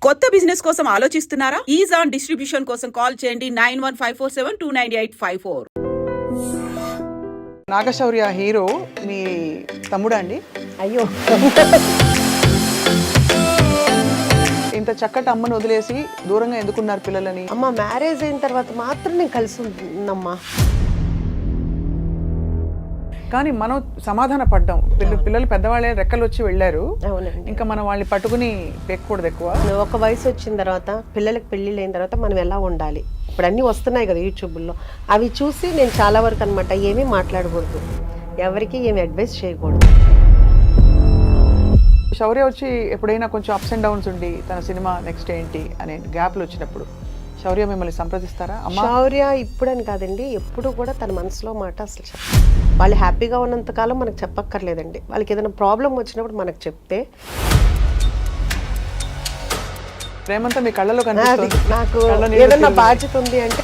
కొత్త బిజినెస్ కోసం ఆలోచిస్తున్నారా? ఈజ్ ఆన్ డిస్ట్రిబ్యూషన్ కోసం కాల్ చేయండి 9154729854. నాగశౌర్య హీరో మీ తమ్ముడా అండి? అయ్యో, ఇంత చక్కటి అమ్మను వదిలేసి దూరంగా ఎందుకున్నారు పిల్లలని? అమ్మ మ్యారేజ్ అయిన తర్వాత మాత్రం నేను కలిసి ఉంటున్నమ్మా. కానీ మనం సమాధాన పడ్డాం. పిల్లలు పెద్దవాళ్ళే రెక్కలు వచ్చి వెళ్ళారు. అవునండి. ఇంకా మనం వాళ్ళని పట్టుకుని పెక్కకూడదు ఎక్కువ. ఒక వయసు వచ్చిన తర్వాత పిల్లలకి పెళ్ళిళ్ళు అయిన తర్వాత మనం ఎలా ఉండాలి, ఇప్పుడు అన్నీ వస్తున్నాయి కదా యూట్యూబ్లో, అవి చూసి నేను చాలా వరకు అనమాట ఏమీ మాట్లాడకూడదు, ఎవరికి ఏమి అడ్వైస్ చేయకూడదు. శౌర్య వచ్చి ఎప్పుడైనా కొంచెం అప్స్ అండ్ డౌన్స్ ఉండి తన సినిమా నెక్స్ట్ ఏంటి అనే గ్యాప్లు వచ్చినప్పుడు శౌర్య మిమ్మల్ని సంప్రదిస్తారా? శౌర్య ఇప్పుడని కాదండి, ఎప్పుడు కూడా తన మనసులో మాట అసలు వాళ్ళు హ్యాపీగా ఉన్నంతకాలం మనకు చెప్పక్కర్లేదండి. వాళ్ళకి ఏదైనా ప్రాబ్లం వచ్చినప్పుడు మనకు చెప్తే ప్రేమంతా మీ కళ్ళలో కనిపిస్తుంది. నాకు ఏదైనా బాధ్యత ఉంది అంటే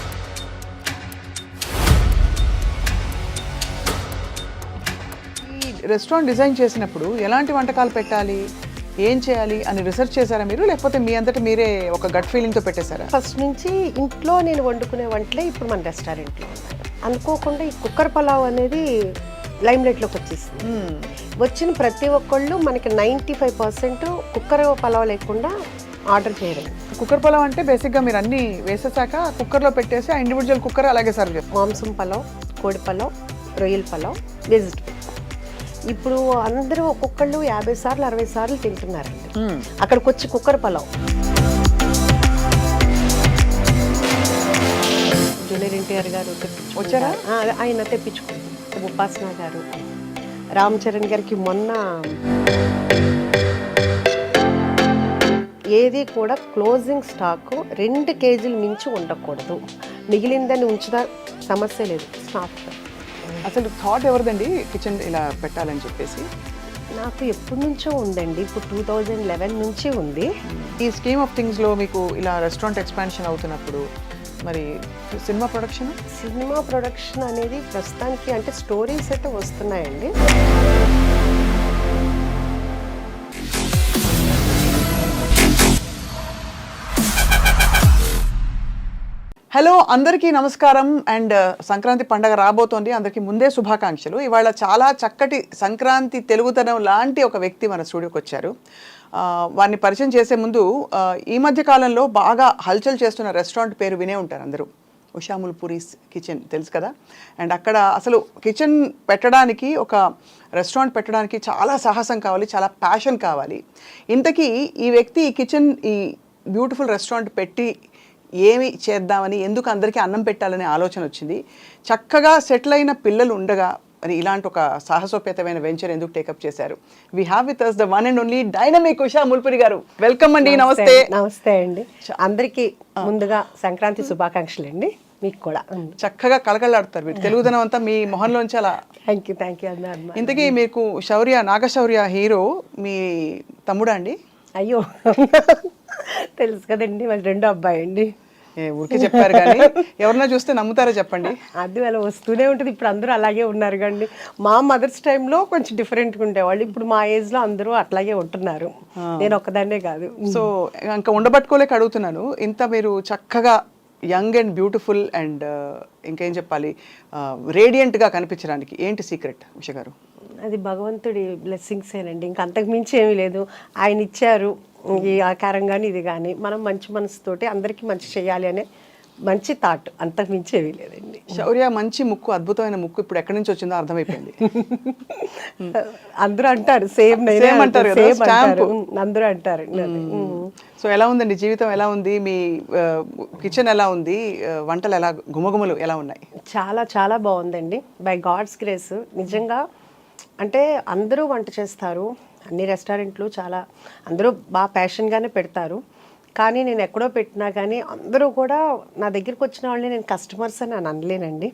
ఈ రెస్టారెంట్ డిజైన్ చేసినప్పుడు ఎలాంటి వంటకాలు పెట్టాలి, ఏం చేయాలి అని రీసెర్చ్ చేశారా మీరు, లేకపోతే మీ అంతటా మీరే ఒక గట్ ఫీలింగ్తో పెట్టేశారా? ఫస్ట్ నుంచి ఇంట్లో నేను వండుకునే వంటలే ఇప్పుడు మన రెస్టారెంట్లో ఉన్నాయి. అనుకోకుండా ఈ కుక్కర్ పలావ్ అనేది లైమ్ లైట్లోకి వచ్చేసింది. వచ్చిన ప్రతి ఒక్కళ్ళు మనకి 95% కుక్కర్ పలావ్ లేకుండా ఆర్డర్ చేయడం. కుక్కర్ పలావ్ అంటే బేసిక్గా మీరు అన్నీ వేసేసాక కుక్కర్లో పెట్టేసి ఆ ఇండివిజువల్ కుక్కర్ అలాగే సర్వ్ చేస్తారు. మాంసం పలావ్, కోడి పలావ్, రొయ్యల పలావ్, వెజిటబుల్. ఇప్పుడు అందరూ ఒక్కొక్కళ్ళు 50 సార్లు 60 సార్లు తింటున్నారండి. అక్కడికి వచ్చి కుక్కర్ పలావ్. జూనియర్ ఎన్టీఆర్ గారు వచ్చారా? ఆయన తెప్పించుకుంటారు. ఉపాసన గారు, రామ్ చరణ్ గారికి మొన్న ఏది కూడా క్లోజింగ్ స్టాక్ 2 కేజీలు మించి ఉండకూడదు, మిగిలిందని ఉంచుదా సమస్య లేదు. స్టాఫ్ అసలు థాట్ ఎవరిదండి కిచెన్ ఇలా పెట్టాలని చెప్పేసి? నాకు ఎప్పటి నుంచో ఉందండి, ఇప్పుడు 2011 నుంచి ఉంది. ఈ స్కీమ్ ఆఫ్ థింగ్స్లో మీకు ఇలా రెస్టారెంట్ ఎక్స్పాన్షన్ అవుతున్నప్పుడు మరి సినిమా ప్రొడక్షన్ అనేది ప్రస్తుతానికి అంటే స్టోరీస్ అయితే వస్తున్నాయండి. హలో, అందరికీ నమస్కారం. అండ్ సంక్రాంతి పండగ రాబోతోంది, అందరికీ ముందే శుభాకాంక్షలు. ఇవాళ చాలా చక్కటి సంక్రాంతి తెలుగుతనం లాంటి ఒక వ్యక్తి మన స్టూడియోకి వచ్చారు. వారిని పరిచయం చేసే ముందు ఈ మధ్య కాలంలో బాగా హల్చల్ చేస్తున్న రెస్టారెంట్ పేరు వినే ఉంటారు అందరూ, ఉషా ముల్పూరీస్ కిచెన్, తెలుసు కదా. అండ్ అక్కడ అసలు కిచెన్ పెట్టడానికి, ఒక రెస్టారెంట్ పెట్టడానికి చాలా సాహసం కావాలి, చాలా ప్యాషన్ కావాలి. ఇంతకీ ఈ వ్యక్తి ఈ కిచెన్, ఈ బ్యూటిఫుల్ రెస్టారెంట్ పెట్టి ఏమి చేద్దామని, ఎందుకు అందరికీ అన్నం పెట్టాలనే ఆలోచన వచ్చింది. చక్కగా సెటిల్ అయిన పిల్లలు ఉండగా మరి ఇలాంటి ఒక సాహసోపేతమైన వెంచర్ ఎందుకు టేకప్ చేశారు? We have with us the one and only dynamic Usha Mulpuri గారు. వెల్కమ్ అండి. నమస్తే. నమస్తే అండి. అందరికీ ముందుగా సంక్రాంతి శుభాకాంక్షలు అండి. మీకు కూడా. చక్కగా కలకలాడుతారు మీరు, తెలుగుదనం అంతా మీ మొహంలోంచి అలా. థ్యాంక్ యూ అన్నారు. ఇంతకీ మీకు నాగశౌర్య హీరో మీ తమ్ముడా అండి? అయ్యో, తెలుసు కదండి, మరి రెండో అబ్బాయి అండి. ఊరికే చెప్పారు కానీ ఎవరన్నా చూస్తే నమ్ముతారో చెప్పండి. అది అలా వస్తూనే ఉంటుంది. ఇప్పుడు అందరూ అలాగే ఉన్నారు కండి. మా మదర్స్ టైంలో కొంచెం డిఫరెంట్గా ఉండేవాళ్ళు, ఇప్పుడు మా ఏజ్లో అందరూ అట్లాగే ఉంటున్నారు. నేను ఒక్కదాన్నే కాదు. సో ఇంకా ఉండబట్టుకోలేక అడుగుతున్నాను. ఇంత మీరు చక్కగా యంగ్ అండ్ బ్యూటిఫుల్ అండ్ ఇంకేం చెప్పాలి, రేడియంట్గా కనిపించడానికి ఏంటి సీక్రెట్ ఉష గారు? అది భగవంతుడి బ్లెస్సింగ్స్ ఏనండి, ఇంకా అంతకు మించి ఏమీ లేదు. ఆయన ఇచ్చారు ఈ ఆకారం కానీ ఇది కానీ, మనం మంచి మనసుతోటి అందరికీ మంచి చేయాలి అనే మంచి థాట్, అంతకు మించి ఏమీ లేదండి. శౌర్య మంచి ముక్కు, అద్భుతమైన ముక్కు ఇప్పుడు ఎక్కడి నుంచి వచ్చిందో అర్థమైపోయింది. అందరూ అంటారు, సేమ్ అంటారు, అందరూ అంటారు. సో ఎలా ఉందండి జీవితం, ఎలా ఉంది మీ కిచెన్, ఎలా ఉంది వంటలు, ఎలా గుమగుమలు ఎలా ఉన్నాయి? చాలా చాలా బాగుందండి, బై గాడ్స్ గ్రేస్. నిజంగా అంటే అందరూ వంట చేస్తారు, అన్ని రెస్టారెంట్లు చాలా అందరూ బాగా ప్యాషన్గానే పెడతారు. కానీ నేను ఎక్కడో పెట్టినా కానీ అందరూ కూడా నా దగ్గరికి వచ్చిన వాళ్ళని నేను కస్టమర్స్ అని అనలేనండి.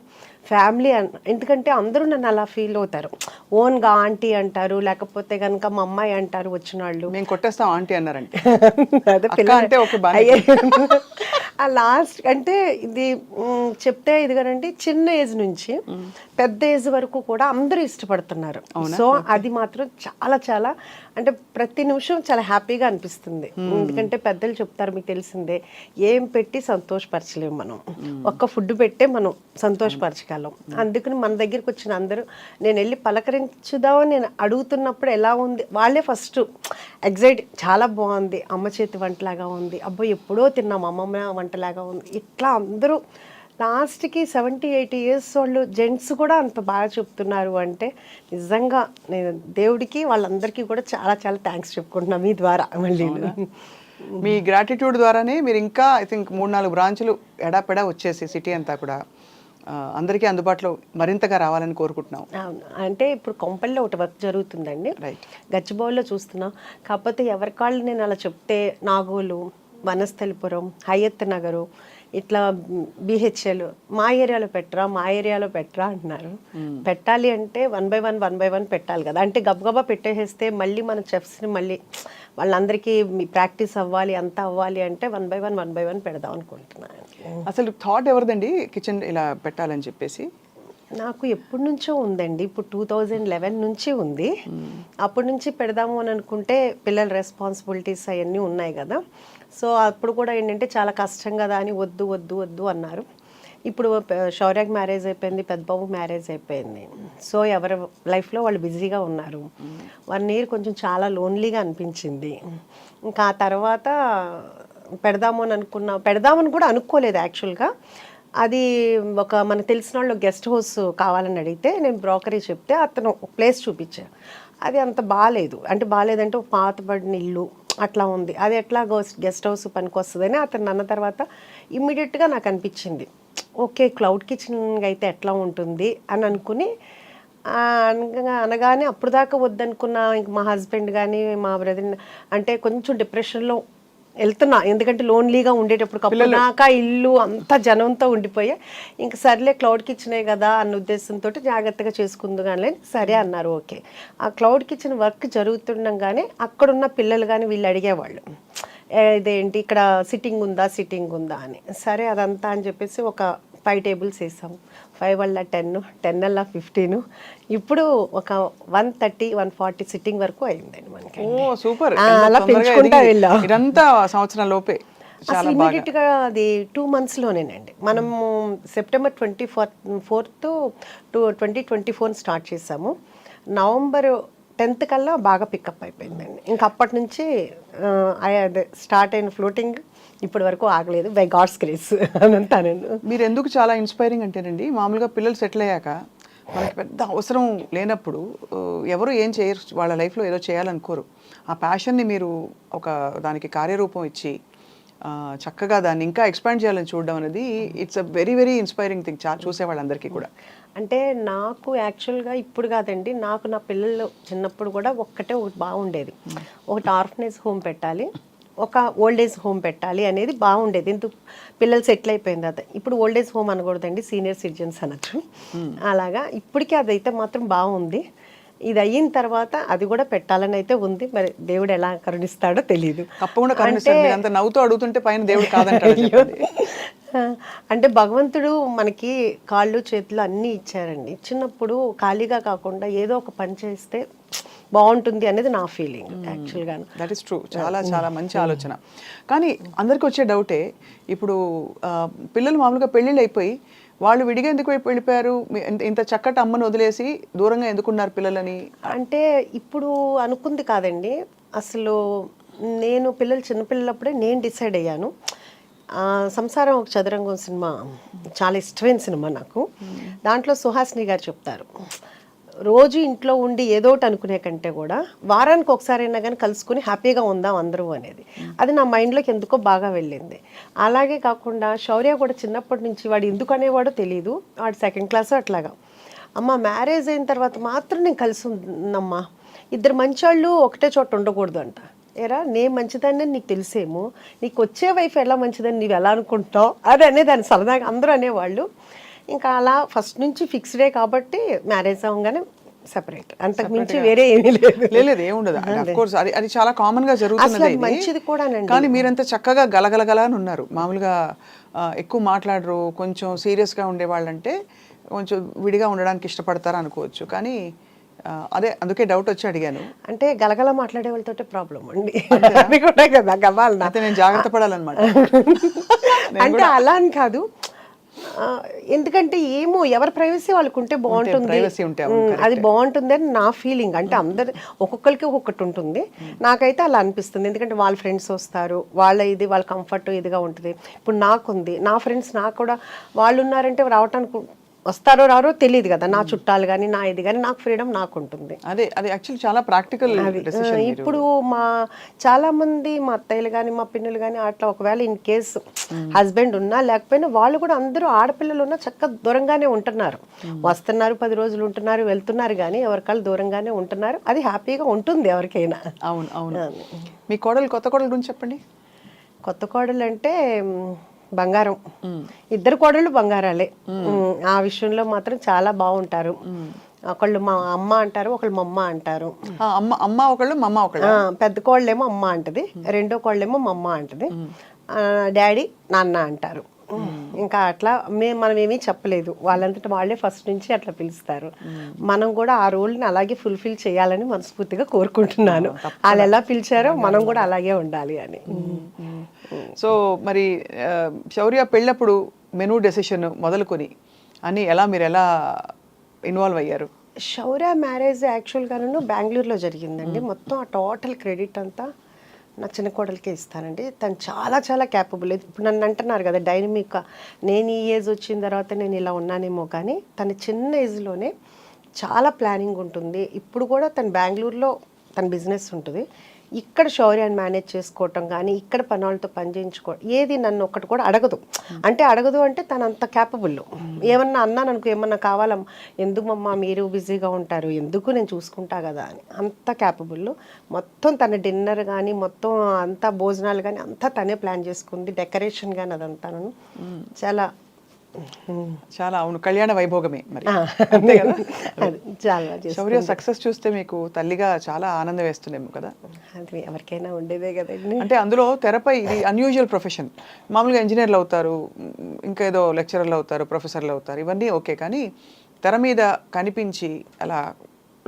ఫ్యామిలీ ఎందుకంటే అందరూ నన్ను అలా ఫీల్ అవుతారు. ఓన్గా ఆంటీ అంటారు, లేకపోతే కనుక మా అమ్మాయి అంటారు వచ్చిన వాళ్ళు. మేము కొట్టేస్తాం ఆంటీ అన్నారంటే అదే అక్క అంటే ఓకే బాగా. ఆ లాస్ట్ అంటే ఇది చెప్తే ఇది కదండి, చిన్న ఏజ్ నుంచి పెద్ద ఏజ్ వరకు కూడా అందరూ ఇష్టపడుతున్నారు. సో అది మాత్రం చాలా చాలా అంటే ప్రతి నిమిషం చాలా హ్యాపీగా అనిపిస్తుంది. ఎందుకంటే పెద్దలు చెప్తారు, మీకు తెలిసిందే, ఏం పెట్టి సంతోషపరచలేము మనం, ఒక్క ఫుడ్ పెట్టే మనం సంతోషపరచగలం. అందుకని మన దగ్గరికి వచ్చిన అందరూ నేను వెళ్ళి పలకరించుదామని నేను అడుగుతున్నప్పుడు ఎలా ఉంది, వాళ్ళే ఫస్ట్ ఎగ్జైట్, చాలా బాగుంది, అమ్మ చేతి వంటలాగా ఉంది, అబ్బో ఎప్పుడో తిన్నాం అమ్మమ్మ వంటలాగా ఉంది, ఇట్లా అందరూ లాస్ట్కి 70-80 ఇయర్స్ వాళ్ళు జెంట్స్ కూడా అంత బాగా చెప్తున్నారు అంటే నిజంగా నేను దేవుడికి వాళ్ళందరికీ కూడా చాలా చాలా థ్యాంక్స్ చెప్పుకుంటున్నాను మీ ద్వారా. మళ్ళీ మీ గ్రాటిట్యూడ్ ద్వారానే మీరు ఇంకా ఐ థింక్ 3-4 బ్రాంచ్లు ఎడాపెడా వచ్చేసి సిటీ అంతా కూడా అందరికీ అందుబాటులో మరింతగా రావాలని కోరుకుంటున్నాం. అవును, అంటే ఇప్పుడు కొంపల్లో ఒకటి వర్క్ జరుగుతుందండి, గచ్చిబౌలిలో చూస్తున్నాం. కాకపోతే ఎవరికాళ్ళు నేను అలా చెప్తే నాగోలు, వనస్థలిపురం, హయత్ నగరు, ఇట్లా బిహెచ్ఎల్ మా ఏరియాలో పెట్టరా అంటున్నారు. పెట్టాలి అంటే 1 by 1 పెట్టాలి కదా. అంటే గబగబా పెట్టేసేస్తే మళ్ళీ మన చెఫ్స్ని మళ్ళీ వాళ్ళందరికీ ప్రాక్టీస్ అవ్వాలి, అంతా అవ్వాలి అంటే 1 by 1 పెడదాం అనుకుంటున్నాను. అసలు థాట్ ఎవరిదండి కిచెన్ ఇలా పెట్టాలని చెప్పేసి? నాకు ఎప్పటి నుంచో ఉందండి, ఇప్పుడు 2011 నుంచి ఉంది. అప్పటి నుంచి పెడదాము అని అనుకుంటే పిల్లల రెస్పాన్సిబిలిటీస్ అవన్నీ ఉన్నాయి కదా. సో అప్పుడు కూడా ఏంటంటే చాలా కష్టం కదా అని వద్దు వద్దు వద్దు అన్నారు. ఇప్పుడు శౌర్యకి మ్యారేజ్ అయిపోయింది, పెద్దబాబు మ్యారేజ్ అయిపోయింది. సో ఎవరి లైఫ్లో వాళ్ళు బిజీగా ఉన్నారు. 1 year కొంచెం చాలా లోన్లీగా అనిపించింది. ఇంకా ఆ తర్వాత పెడదామని కూడా అనుకోలేదు యాక్చువల్గా. అది ఒక మనకు తెలిసిన వాళ్ళు గెస్ట్ హౌస్ కావాలని అడిగితే నేను బ్రోకరీ చెప్తే అతను ఒక ప్లేస్ చూపించాను. అది అంత బాగాలేదంటే ఒక పాతబడిన ఇల్లు అట్లా ఉంది, అది ఎట్లా గెస్ట్ హౌస్ పనికి వస్తుందని అతను అన్న తర్వాత ఇమ్మీడియట్గా నాకు అనిపించింది, ఓకే క్లౌడ్ కిచెన్ అయితే ఎట్లా ఉంటుంది అని అనుకుని అనగానే అప్పుడు దాకా వద్దనుకున్న ఇంక మా హస్బెండ్ కానీ మా బ్రదర్ అంటే కొంచెం డిప్రెషన్లో వెళ్తున్నా. ఎందుకంటే లోన్లీగా ఉండేటప్పుడు కప్పునాక ఇల్లు అంతా జనంతో ఉండిపోయా. ఇంక సర్లే క్లౌడ్ కిచెనే కదా అన్న ఉద్దేశంతో జాగ్రత్తగా చేసుకుందు కానీ సరే అన్నారు. ఓకే, ఆ క్లౌడ్ కిచెన్ వర్క్ జరుగుతుండగానే అక్కడున్న పిల్లలు కానీ వీళ్ళు అడిగేవాళ్ళు, ఇదేంటి ఇక్కడ సిట్టింగ్ ఉందా అని. సరే అదంతా అని చెప్పేసి ఒక 5 tables వేసాము. 5 వల్ల 10, 10 వల్ల 15, ఇప్పుడు ఒక 130-140 సిట్టింగ్ వరకు అయిందండి మనకి. సూపర్, అలా పెంచుకుంటా వెళ్ళాం. ఇదంతా సంవత్సరం లోపే అసలు ఇమీడియట్గా అది 2 monthsలోనేనండి. మనము September 24th to 2024 స్టార్ట్ చేసాము. November 10th కల్లా బాగా పికప్ అయిపోయిందండి. ఇంక అప్పటి నుంచి స్టార్ట్ అయిన ఫ్లోటింగ్ ఇప్పటి వరకు ఆగలేదు, బై గాడ్స్ గ్రేస్ అని అంటాను. మీరు ఎందుకు చాలా ఇన్స్పైరింగ్ అంటేనండి, మామూలుగా పిల్లలు సెటిల్ అయ్యాక మనకి పెద్ద అవసరం లేనప్పుడు ఎవరు ఏం చేయరు, వాళ్ళ లైఫ్లో ఏదో చేయాలనుకోరు. ఆ ప్యాషన్ని మీరు ఒక దానికి కార్యరూపం ఇచ్చి చక్కగా దాన్ని ఇంకా ఎక్స్పాండ్ చేయాలని చూడడం అనేది it's a very very inspiring thing చూసే వాళ్ళందరికీ కూడా. అంటే నాకు యాక్చువల్గా ఇప్పుడు కాదండి, నాకు నా పిల్లలు చిన్నప్పుడు కూడా ఒకటి బాగుండేది, ఒకటి ఆర్ఫనేజ్ హోమ్ పెట్టాలి, ఒక ఓల్డ్ ఏజ్ హోమ్ పెట్టాలి అనేది బాగుండేది. ఎందుకు పిల్లలు సెటిల్ అయిపోయింది అది. ఇప్పుడు ఓల్డ్ ఏజ్ హోమ్ అనకూడదండి, సీనియర్ సిటిజన్స్ అనొచ్చు. అలాగా ఇప్పటికీ అదైతే మాత్రం బాగుంది. ఇది అయిన తర్వాత అది కూడా పెట్టాలని అయితే ఉంది, మరి దేవుడు ఎలా కరుణిస్తాడో తెలియదు. తప్పకుండా కరుణిస్తాడు. అంత నవ్వుతూ అడుగుతుంటే పైన దేవుడు కాదంటాడు. అంటే భగవంతుడు మనకి కాళ్ళు చేతులు అన్నీ ఇచ్చారండి. చిన్నప్పుడు ఖాళీగా కాకుండా ఏదో ఒక పని చేస్తే బాగుంటుంది అనేది నా ఫీలింగ్ యాక్చువల్గా. దట్ ఈస్ ట్రూ, చాలా చాలా మంచి ఆలోచన. కానీ అందరికి వచ్చే డౌటే, ఇప్పుడు పిల్లలు మామూలుగా పెళ్ళిళ్ళు అయిపోయి వాళ్ళు విడిగా ఎందుకు వెళ్ళిపోయారు, ఇంత చక్కటి అమ్మను వదిలేసి దూరంగా ఎందుకున్నారు పిల్లలని? అంటే ఇప్పుడు అనుకుంది కాదండి, అసలు నేను పిల్లలు చిన్నపిల్లలప్పుడే నేను డిసైడ్ అయ్యాను. సంసారం ఒక చదురంగం సినిమా చాలా ఇష్టమైన సినిమా నాకు. దాంట్లో సుహాసిని గారు చెప్తారు, రోజు ఇంట్లో ఉండి ఏదో ఒకటి అనుకునే కంటే కూడా వారానికి ఒకసారైనా కానీ కలుసుకుని హ్యాపీగా ఉందాం అందరూ అనేది. అది నా మైండ్లోకి ఎందుకో బాగా వెళ్ళింది. అలాగే కాకుండా శౌర్య కూడా చిన్నప్పటి నుంచి వాడు ఎందుకు అనేవాడో తెలియదు, వాడు 2nd class అట్లాగా, అమ్మ మ్యారేజ్ అయిన తర్వాత మాత్రం నేను కలిసి ఉన్నమ్మా, 2 మంచి వాళ్ళు ఒకటే చోట ఉండకూడదు అంట. ఏరా నేను మంచిదాన్ని నీకు తెలిసేమో, నీకు వచ్చే వైఫ్ ఎలా మంచిదని నీవు ఎలా అనుకుంటావు అది అనేదాన్ని సరదాగా అందరూ అనేవాళ్ళు. ఇంకా అలా ఫస్ట్ నుంచి ఫిక్స్డే కాబట్టి మ్యారేజ్ అవ్వగానే సెపరేట్, అంతకు మించి వేరే ఏమీ లేదు. లేదు ఏముండదు. అఫ్ కోర్స్ అది అది చాలా కామన్ గా జరుగుతున్నది అసలు మంచిది కూడానండి. కానీ మీరంతా చక్కగా గలగలగల అని ఉన్నారు. మామూలుగా ఎక్కువ మాట్లాడరు, కొంచెం సీరియస్ గా ఉండేవాళ్ళంటే కొంచెం విడిగా ఉండడానికి ఇష్టపడతారు అనుకోవచ్చు. కానీ అదే అందుకే డౌట్ వచ్చి అడిగాను. అంటే గలగల మాట్లాడే వాళ్ళతో ప్రాబ్లం అండి, అది కూడా కదా గవాలన. అయితే నేను జాగ్రత్త పడాలన్నమాట. అంటే అలా అని కాదు, ఎందుకంటే ఏమో ఎవరి ప్రైవసీ వాళ్ళకు ఉంటే బాగుంటుంది, ప్రైవసీ ఉంటే అది బాగుంటుంది అని నా ఫీలింగ్. అంటే అందరు ఒక్కొక్కరికి ఒక్కొక్కటి ఉంటుంది, నాకైతే అలా అనిపిస్తుంది. ఎందుకంటే వాళ్ళ ఫ్రెండ్స్ వస్తారు, వాళ్ళ ఇది వాళ్ళ కంఫర్ట్ ఇదిగా ఉంటుంది. ఇప్పుడు నాకుంది, నా ఫ్రెండ్స్ నాకు కూడా వాళ్ళు ఉన్నారంటే రావటానికి వస్తారో రారో తెలియదు కదా, నా చుట్టాలు కానీ నా ఇది కానీ, నాకు ఫ్రీడమ్ నాకు ఉంటుంది. అదే అది యాక్చువల్లీ చాలా ప్రాక్టికల్ డెసిషన్. ఇప్పుడు మా చాలా మంది మా అత్తయ్యలు కానీ మా పిన్నులు కానీ అట్లా ఒకవేళ ఇన్ కేస్ హస్బెండ్ ఉన్నా లేకపోయినా వాళ్ళు కూడా అందరూ ఆడపిల్లలు ఉన్నా చక్కగా దూరంగానే ఉంటున్నారు, వస్తున్నారు 10 రోజులు ఉంటున్నారు వెళ్తున్నారు, కానీ ఎవరికాళ్ళు దూరంగానే ఉంటున్నారు. అది హ్యాపీగా ఉంటుంది ఎవరికైనా. అవును అవును. మీ కోడలు కొత్త కోడలు గురించి చెప్పండి. కొత్త కోడలు అంటే బంగారం, ఇద్దరు కోడళ్ళు బంగారాలే. ఆ విషయంలో మాత్రం చాలా బాగుంటారు. ఒకళ్ళు మా అమ్మ అంటారు, ఒకళ్ళు మా అమ్మ అంటారు. అమ్మ ఒకళ్ళు మమ్మ ఒకళ్ళు. పెద్ద కోళ్ళేమో అమ్మ అంటది, రెండో కోళ్ళేమో మా అమ్మ అంటది, డాడీ నాన్న అంటారు. ఇంకా అట్లా మనం ఏమీ చెప్పలేదు, వాళ్ళంతటా వాళ్ళే ఫస్ట్ నుంచి అట్లా పిలుస్తారు. మనం కూడా ఆ రోల్ని అలాగే ఫుల్ఫిల్ చేయాలని మనస్ఫూర్తిగా కోరుకుంటున్నాను. వాళ్ళు ఎలా పిలిచారో మనం కూడా అలాగే ఉండాలి అని. సో మరి శౌర్య పెళ్ళప్పుడు మెనూ డెసిషన్ మొదలుకొని అని మీరు ఎలా ఇన్వాల్వ్ అయ్యారు? శౌర్య మ్యారేజ్ యాక్చువల్గాను బెంగళూరులో జరిగిందండి. మొత్తం ఆ టోటల్ క్రెడిట్ అంతా నా చిన్న కోడలికే ఇస్తానండి. తను చాలా చాలా క్యాపబుల్. ఇప్పుడు నన్ను అంటున్నారు కదా డైనమిక్, నేను ఈ ఏజ్ వచ్చిన తర్వాత నేను ఇలా ఉన్నానేమో, కానీ తన చిన్న ఏజ్లోనే చాలా ప్లానింగ్ ఉంటుంది. ఇప్పుడు కూడా తను బెంగళూరులో తన బిజినెస్ ఉంటుంది, ఇక్కడ శౌర్యాన్ని మేనేజ్ చేసుకోవటం కానీ ఇక్కడ పనులతో పని చేయించుకోవడం, ఏది నన్ను ఒక్కటి కూడా అడగదు. అంటే అడగదు అంటే తను అంత క్యాపబుల్. ఏమన్నా అన్నాను అనుకో, ఏమన్నా కావాలమ్మా, ఎందుకమ్మా మీరు బిజీగా ఉంటారు, ఎందుకు నేను చూసుకుంటా కదా అని, అంత క్యాపబుల్. మొత్తం తన డిన్నర్ కానీ మొత్తం అంతా భోజనాలు కానీ అంతా తనే ప్లాన్ చేసుకుంది, డెకరేషన్ కానీ అదంతా చాలా చాలా అవును, కళ్యాణ వైభోగమే మరి. అంతే కదా. చాలా శౌర్య సక్సెస్ చూస్తే మీకు తల్లిగా చాలా ఆనందం వేస్తుందేమో కదా? అది ఎవరికైనా ఉండేదే కదండి. అంటే అందులో తెరపై ఇది అన్యూజువల్ ప్రొఫెషన్. మామూలుగా ఇంజనీర్లు అవుతారు, ఇంకా ఏదో లెక్చరర్లు అవుతారు, ప్రొఫెసర్లు అవుతారు, ఇవన్నీ ఓకే. కానీ తెర మీద కనిపించి అలా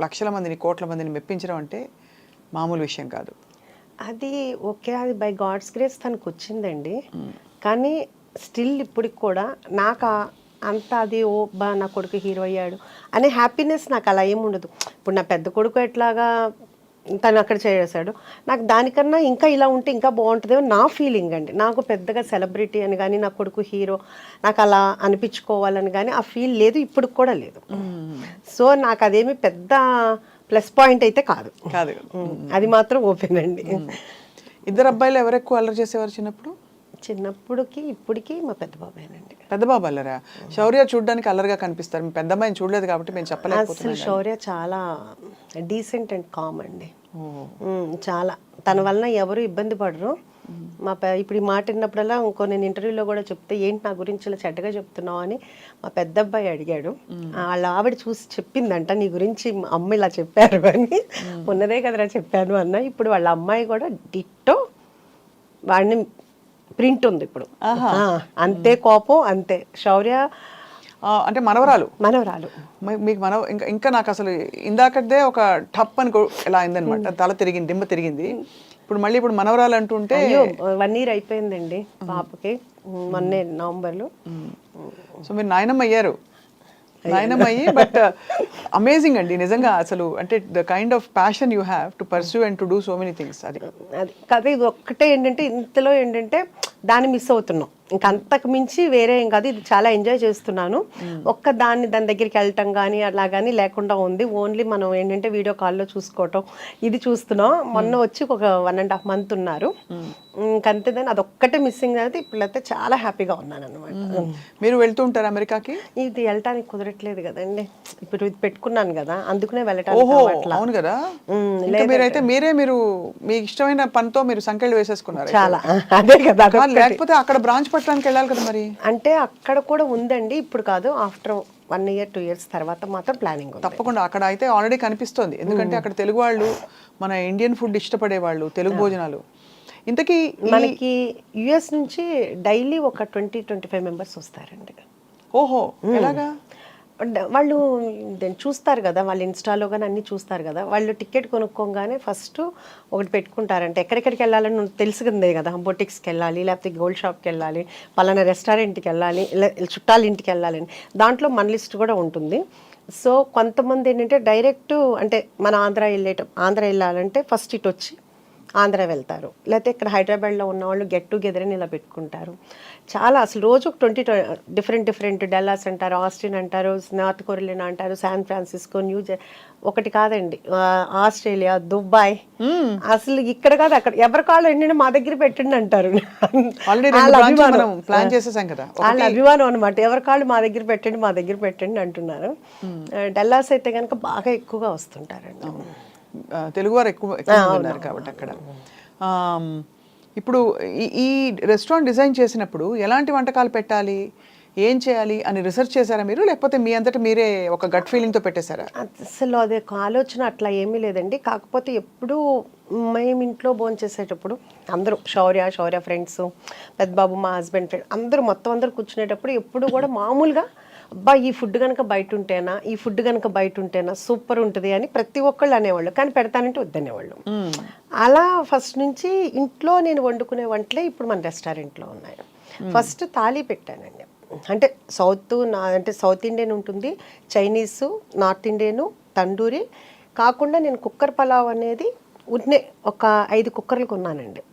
లక్షల మందిని కోట్ల మందిని మెప్పించడం అంటే మామూలు విషయం కాదు. అది ఓకే, అది బై గాడ్స్ గ్రేస్ తనకు వచ్చిందండి. కానీ స్టిల్ ఇప్పటికి కూడా నాకు అంత అది నా కొడుకు హీరో అయ్యాడు అనే హ్యాపీనెస్ నాకు అలా ఏమి ఉండదు. ఇప్పుడు నా పెద్ద కొడుకు ఎట్లాగా తను అక్కడ చేసాడు, నాకు దానికన్నా ఇంకా ఇలా ఉంటే ఇంకా బాగుంటుందేమో నా ఫీలింగ్ అండి. నాకు పెద్దగా సెలబ్రిటీ అని కానీ నా కొడుకు హీరో నాకు అలా అనిపించుకోవాలని కానీ ఆ ఫీల్ లేదు, ఇప్పుడు కూడా లేదు. సో నాకు అదేమి పెద్ద ప్లస్ పాయింట్ అయితే కాదు, అది మాత్రం ఓపెన్ అండి. ఇద్దరు అబ్బాయిలు ఎవరు ఎక్కువ అల్లరి చేసేవారు చిన్నప్పుడు? చిన్నప్పుడుకి ఇప్పటికి మా పెద్ద బాబాయేనండి. పెద్ద బాబు అల్లరా? శౌర్య చూడడానికి అల్లరిగా కనిపిస్తారు, మీ పెద్ద అమ్మాయిని చూడలేదు కాబట్టి మేము చెప్పలేకపోతున్నాం. అసలు శౌర్య చాలా డీసెంట్ అండ్ కామ్ అండి, చాలా. తన వలన ఎవరు ఇబ్బంది పడరు. ఇప్పుడు ఈ మాట విన్నప్పుడల్లా ఇంకో నేను ఇంటర్వ్యూలో కూడా చెప్తే ఏంటి నా గురించి ఇలా చెడ్డగా చెప్తున్నావు అని మా పెద్ద అబ్బాయి అడిగాడు. వాళ్ళ ఆవిడ చూసి చెప్పిందంట నీ గురించి అమ్మ ఇలా చెప్పారు అని. ఉన్నదే కదరా చెప్పాను అన్న. ఇప్పుడు వాళ్ళ అమ్మాయి కూడా డిట్టో వాడిని ప్రింట్ ఉంది ఇప్పుడు. అంతే కోపం, అంతే. శౌర్య అంటే మనవరాలు మీకు ఇంకా నాకు అసలు ఇందాకదే ఒక టప్ అని ఎలా అయిందనమాట, తల తిరిగింది, దిమ్మ తిరిగింది. ఇప్పుడు మనవరాలు అంటుంటే 1 year అయిపోయిందండి పాపకి, మొన్నే నవంబర్లో. సో మీరు నాయనమ్మ అయ్యారు, నాయనమ్మ అయ్యి. బట్ అమేజింగ్ అండి నిజంగా. అసలు అంటే the kind of passion you have to pursue and to do so many things. అది కదా, ఇది ఒక్కటే ఏంటంటే ఇంతలో ఏంటంటే దాన్ని మిస్ అవుతున్నాం, ఇంకా అంతకు మించి వేరే ఏం కాదు. ఇది చాలా ఎంజాయ్ చేస్తున్నాను. దాని దగ్గరికి వెళ్ళటం కానీ అలా కానీ లేకుండా ఉంది. ఓన్లీ మనం ఏంటంటే వీడియో కాల్లో చూసుకోవటం ఇది చూస్తున్నాం. మొన్న వచ్చి ఒక 1.5 months ఉన్నారు, ఇంకంతేదాన్ని అదొక్కటే మిస్సింగ్ అయితే. ఇప్పుడైతే చాలా హ్యాపీగా ఉన్నాను అనమాట. మీరు వెళ్తూ ఉంటారు అమెరికాకి? ఇది వెళ్ళటానికి కుదరట్లేదు కదండి, ఇప్పుడు ఇది పెట్టుకున్నాను కదా, అందుకునే వెళ్ళటానికి. అవును కదా. మీరు మీ ఇష్టమైన పనితో మీరు సంఖ్యలు వేసేసుకున్నారు చాలా. అదే కదా, లేకపోతే అక్కడ బ్రాంచ్ పట్టడానికి వెళ్ళాలి కదా మరి. అంటే అక్కడ కూడా ఉందండి, ఇప్పుడు కాదు, ఆఫ్టర్ 1 year 2 years తర్వాత మాత్రం ప్లానింగ్ ఉంది. తప్పకుండా అక్కడ అయితే ఆల్రెడీ కనిపిస్తోంది, ఎందుకంటే అక్కడ తెలుగు వాళ్ళు, మన ఇండియన్ ఫుడ్ ఇష్టపడే వాళ్ళు, తెలుగు భోజనాలు. ఇంతకీ మనకి యుఎస్ నుంచి డైలీ ఒక 20-25 మెంబర్స్ వస్తారండి. ఓహో, ఎలాగా? వాళ్ళు చూస్తారు కదా, వాళ్ళు ఇన్స్టాలో కానీ అన్నీ చూస్తారు కదా, వాళ్ళు టికెట్ కొనుక్కోగానే ఫస్ట్ ఒకటి పెట్టుకుంటారంటే ఎక్కడెక్కడికి వెళ్ళాలని తెలుసుకుందే కదా, బొటిక్స్కి వెళ్ళాలి, లేకపోతే గోల్డ్ షాప్కి వెళ్ళాలి, పలానా రెస్టారెంట్కి వెళ్ళాలి, చుట్టాల ఇంటికి వెళ్ళాలని, దాంట్లో మన లిస్ట్ కూడా ఉంటుంది. సో కొంతమంది ఏంటంటే డైరెక్ట్ అంటే మన ఆంధ్ర వెళ్ళాలంటే ఫస్ట్ ఇటు వచ్చి ఆంధ్ర వెళ్తారు, లేకపోతే ఇక్కడ హైదరాబాద్లో ఉన్న వాళ్ళు గెట్ టుగెదర్ అని ఇలా పెట్టుకుంటారు. చాలా అసలు రోజు 20 డిఫరెంట్ డల్లాస్ అంటారు, ఆస్టిన్ అంటారు, నార్త్ కొరియన్ అంటారు, శాన్ ఫ్రాన్సిస్కో, ఒకటి కాదండి, ఆస్ట్రేలియా, దుబాయ్, అసలు ఇక్కడ కాదు అక్కడ ఎవరి కాళ్ళు ఏంటంటే మా దగ్గర పెట్టండి అంటారు. వాళ్ళ అభిమానం అనమాట, ఎవరి కాళ్ళు మా దగ్గర పెట్టండి అంటున్నారు. డల్లాస్ అయితే కనుక బాగా ఎక్కువగా వస్తుంటారండి, తెలుగువారు ఎక్కువ ఉన్నారు కాబట్టి అక్కడ. ఇప్పుడు ఈ రెస్టారెంట్ డిజైన్ చేసినప్పుడు ఎలాంటి వంటకాలు పెట్టాలి, ఏం చేయాలి అని రిసెర్చ్ చేశారా మీరు, లేకపోతే మీ అంతటా మీరే ఒక గట్ ఫీలింగ్తో పెట్టేశారా? అసలు అదే ఆలోచన అట్లా ఏమీ లేదండి. కాకపోతే ఎప్పుడు మేము ఇంట్లో భోంచేసేటప్పుడు అందరూ శౌర్య ఫ్రెండ్స్, పెద్దబాబు మా హస్బెండ్ ఫ్రెండ్ అందరూ మొత్తం అందరూ కూర్చునేటప్పుడు ఎప్పుడు కూడా మామూలుగా అబ్బా ఈ ఫుడ్ కనుక బయట ఉంటేనా సూపర్ ఉంటుంది అని ప్రతి ఒక్కళ్ళు అనేవాళ్ళు, కానీ పెడతానంటే వద్దనేవాళ్ళు. అలా ఫస్ట్ నుంచి ఇంట్లో నేను వండుకునే వంటలే ఇప్పుడు మన రెస్టారెంట్లో ఉన్నాయి. ఫస్ట్ థాలీ పెట్టానండి, అంటే సౌత్ ఇండియన్ ఉంటుంది, చైనీసు, నార్త్ ఇండియను, తండూరి కాకుండా నేను కుక్కర్ పలావ్ అనేది ఒక 5 కుక్కర్లు కొన్నానండి.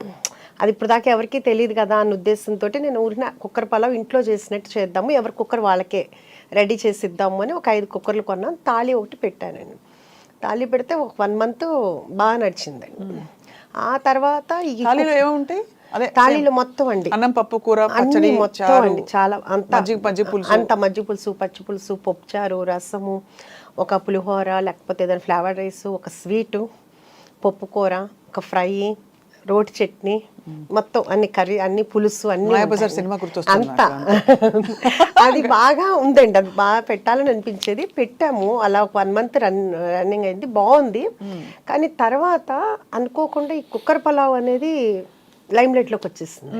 అది ఇప్పుడు దాకా ఎవరికీ తెలియదు కదా అన్న ఉద్దేశంతో నేను కుక్కర్ పలావ్ ఇంట్లో చేసినట్టు చేద్దాము, ఎవరి కుక్కర్ వాళ్ళకే రెడీ చేసి ఇద్దాము అని ఒక 5 కుక్కర్లు కొన్నాను. తాళి ఒకటి పెట్టానండి. తాళి పెడితే ఒక 1 month బాగా నడిచిందండి. ఆ తర్వాత ఈ ఏముంటాయి తాళీలో మొత్తం అండి, అన్నం, పప్పు, కూర, అన్ని మొత్తం అండి, చాలా అంత మజ్జిగ పులుసు, పచ్చి పులుసు, పప్పుచారు, రసము, ఒక పులిహోర, లేకపోతే ఏదైనా ఫ్లేవర్ రైస్, ఒక స్వీటు, పప్పు కూర, ఒక ఫ్రై, రోటి చట్నీ, మొత్తం అన్ని కర్రీ, అన్ని పులుసు, అన్ని అంతా అది బాగా ఉందండి. అది బాగా పెట్టాలని అనిపించేది, పెట్టాము. అలా ఒక 1 month రన్నింగ్ అయింది, బాగుంది. కానీ తర్వాత అనుకోకుండా ఈ కుక్కర్ పలావ్ అనేది లైమ్లైట్లోకి వచ్చేసింది.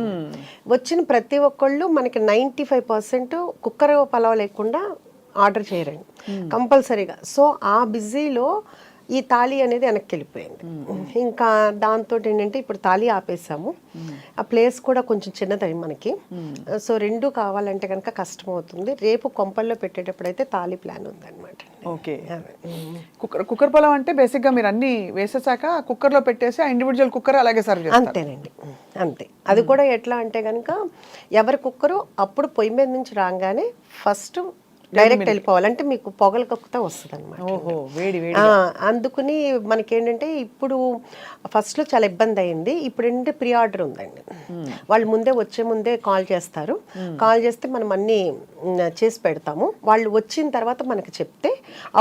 వచ్చిన ప్రతి ఒక్కళ్ళు మనకి 95% కుక్కర్ పలావ్ లేకుండా ఆర్డర్ చేయరండి కంపల్సరీగా. సో ఆ బిజీలో ఈ తాళి అనేది వెనక్కి వెళ్ళిపోయింది. ఇంకా దాంతో ఏంటంటే ఇప్పుడు తాళి ఆపేసాము. ఆ ప్లేస్ కూడా కొంచెం చిన్నది మనకి, సో 2 కావాలంటే కనుక కష్టం అవుతుంది. రేపు కొంపల్లో పెట్టేటప్పుడు అయితే తాళి ప్లాన్ ఉందన్నమాట. ఓకే, కుక్కర్ పలావ్ అంటే బేసిక్గా మీరు అన్ని వేసేసాక కుక్కర్లో పెట్టేసి ఆ ఇండివిజువల్ కుక్కర్ అలాగే సర్వ్ చేస్తారు? అంతేనండి, అంతే. అది కూడా ఎట్లా అంటే కనుక ఎవరి కుక్కరు అప్పుడు పొయ్యి మీద నుంచి రాగానే ఫస్ట్ డైరెక్ట్ వెళ్ళిపోవాలంటే మీకు పొగలు కక్కుతా వస్తుంది అనమాట. అందుకుని మనకేంటంటే ఇప్పుడు ఫస్ట్లో చాలా ఇబ్బంది అయింది. ఇప్పుడు ఏంటంటే ప్రీ ఆర్డర్ ఉందండి, వాళ్ళు వచ్చే ముందే కాల్ చేస్తారు. కాల్ చేస్తే మనం అన్నీ చేసి పెడతాము. వాళ్ళు వచ్చిన తర్వాత మనకి చెప్తే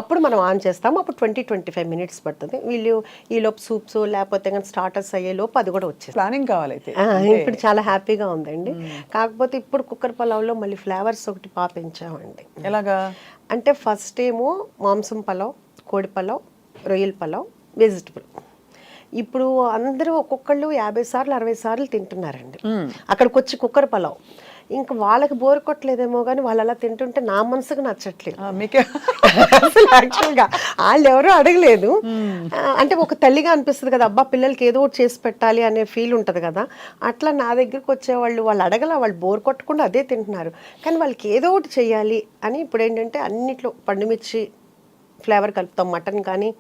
అప్పుడు మనం ఆన్ చేస్తాము. అప్పుడు 20-25 minutes పడుతుంది. వీళ్ళు ఈలోపు సూప్స్ లేకపోతే కానీ స్టార్టర్స్ అయ్యేలోపు అది కూడా వచ్చేది. ప్లానింగ్ కావాలి. ఇప్పుడు చాలా హ్యాపీగా ఉందండి. కాకపోతే ఇప్పుడు కుక్కర్ పలావ్లో మళ్ళీ ఫ్లేవర్స్ ఒకటి పెంచామండి. అంటే ఫస్ట్ ఏమో మాంసం పలావ్, కోడి పలావ్, రొయ్యల పలావ్, వెజిటబుల్. ఇప్పుడు అందరూ ఒక్కొక్కళ్ళు 50 సార్లు 60 సార్లు తింటున్నారండి అక్కడికి వచ్చి కుక్కర్ పలావ్. ఇంకా వాళ్ళకి బోర్ కొట్టలేదేమో కానీ వాళ్ళు అలా తింటుంటే నా మనసుకు నచ్చట్లేదు. అసలు యాక్చువల్గా వాళ్ళు ఎవరూ అడగలేదు. అంటే ఒక తల్లిగా అనిపిస్తుంది కదా, అబ్బా పిల్లలకి ఏదో ఒకటి చేసి పెట్టాలి అనే ఫీల్ ఉంటుంది కదా. అట్లా నా దగ్గరికి వచ్చేవాళ్ళు వాళ్ళు అడగల, వాళ్ళు బోర్ కొట్టకుండా అదే తింటున్నారు. కానీ వాళ్ళకి ఏదో ఒకటి చెయ్యాలి అని ఇప్పుడు ఏంటంటే అన్నిట్లో పండుమిర్చి ఫ్లేవర్ కలుపుతాం, మటన్ కానీ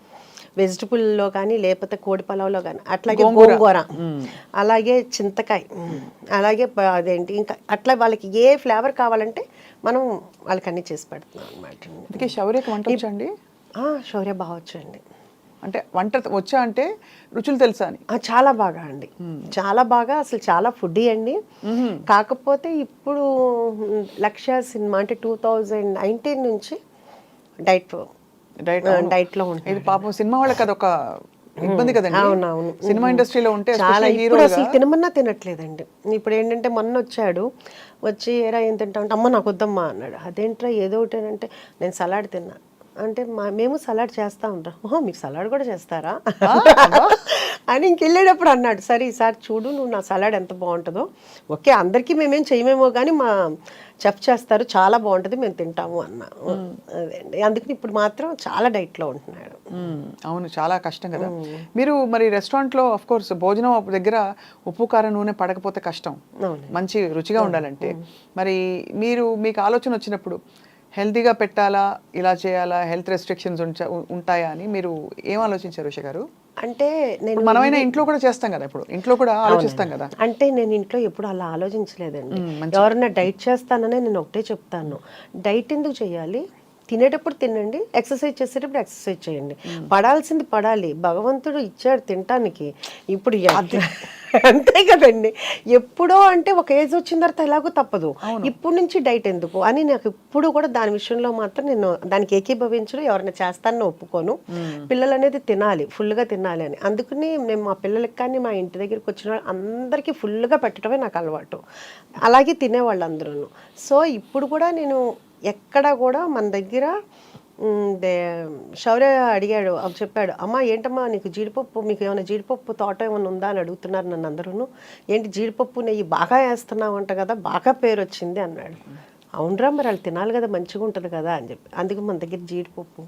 వెజిటబుల్లో కానీ లేకపోతే కోడి పలావ్లో కానీ, అట్లాగే గోంగూర, అలాగే చింతకాయ, అలాగే అదేంటి ఇంకా అట్లా వాళ్ళకి ఏ ఫ్లేవర్ కావాలంటే మనం వాళ్ళకి అన్నీ చేసి పెడుతున్నాం అనమాట. శౌర్యకి వంట వచ్చండి? శౌర్య బాగా వచ్చండి. అంటే వంట వచ్చా అంటే రుచులు తెలుసా అని? చాలా బాగా అండి, చాలా బాగా. అసలు చాలా ఫుడ్డీ అండి. కాకపోతే ఇప్పుడు లక్ష్య సినిమా అంటే 2019 నుంచి డైట్లో ఉంటుంది. ఇది పాపం సినిమా వాళ్ళకి అదొక ఇబ్బంది కదండి అవునవును. సినిమా ఇండస్ట్రీలో ఉంటే చాలా especially ఇప్పుడు హీరోగా. అసలు తినమన్నా తినట్లేదండి. ఇప్పుడు ఏంటంటే మొన్న వచ్చాడు, వచ్చి ఏరా ఏం తింటావు అంటే అమ్మ నాకు వద్దమ్మా అన్నాడు. అదేంట్రా ఏదో ఒకటి అంటే నేను సలాడ్ తిన్నా అంటే మేము సలాడ్ చేస్తా ఉంటాం. ఓహో మీకు సలాడ్ కూడా చేస్తారా అని ఇంకెళ్ళేటప్పుడు అన్నాడు. సరే ఈసారి చూడు నువ్వు నా సలాడ్ ఎంత బాగుంటుందో. ఓకే అందరికీ మేమేం చేయమేమో కానీ మా చెఫ్ చేస్తారు చాలా బాగుంటుంది మేము తింటాము అన్న. అదే అండి అందుకని ఇప్పుడు మాత్రం చాలా డైట్లో ఉంటున్నాడు. అవును చాలా కష్టం కదా. మీరు మరి రెస్టారెంట్లో ఆఫ్ కోర్స్ భోజనం దగ్గర ఉప్పు కారం నూనె పడకపోతే కష్టం, మంచి రుచిగా ఉండాలంటే. మరి మీకు ఆలోచన వచ్చినప్పుడు హెల్తీగా పెట్టాలా ఇలా చేయాలా హెల్త్ రెస్ట్రిక్షన్స్ ఉంటాయా అని మీరు ఏం ఆలోచించారు ఉష గారు? అంటే నేను మనమైనా ఇంట్లో కూడా చేస్తాం కదా, ఇప్పుడు ఇంట్లో కూడా ఆలోచిస్తాం కదా. అంటే నేను ఇంట్లో ఎప్పుడు అలా ఆలోచించలేదండి. ఎవరన్నా డైట్ చేస్తాననే నేను ఒకటే చెప్తాను, డైట్ ఎందుకు చేయాలి, తినేటప్పుడు తినండి, ఎక్సర్సైజ్ చేసేటప్పుడు ఎక్సర్సైజ్ చేయండి. పడాల్సింది పడాలి, భగవంతుడు ఇచ్చాడు తినటానికి. ఇప్పుడు అంతే కదండి. ఎప్పుడో అంటే ఒక ఏజ్ వచ్చిన తర్వాత ఎలాగో తప్పదు, ఇప్పుడు నుంచి డైట్ ఎందుకు అని నాకు ఇప్పుడు కూడా దాని విషయంలో మాత్రం నేను దానికి ఏకీభవించడం, ఎవరైనా చేస్తానని ఒప్పుకోను. పిల్లలు అనేది తినాలి, ఫుల్గా తినాలి అని. అందుకని నేను మా పిల్లలకి కానీ మా ఇంటి దగ్గరికి వచ్చిన అందరికీ ఫుల్గా పెట్టడమే నాకు అలవాటు. అలాగే తినేవాళ్ళు అందరూ. సో ఇప్పుడు కూడా నేను ఎక్కడ కూడా మన దగ్గర శౌర్య అడిగాడు, చెప్పాడు అమ్మ ఏంటమ్మా నీకు జీడిపప్పు, మీకు ఏమైనా జీడిపప్పు తోట ఏమైనా ఉందా అని అడుగుతున్నారు నన్ను అందరూ. ఏంటి జీడిపప్పు నెయ్యి బాగా వేస్తున్నావు అంట కదా, బాగా పేరు వచ్చింది అన్నాడు. అవునరా మరి వాళ్ళు తినాలి కదా, మంచిగా ఉంటుంది కదా అని చెప్పి. అందుకే మన దగ్గర జీడిపప్పు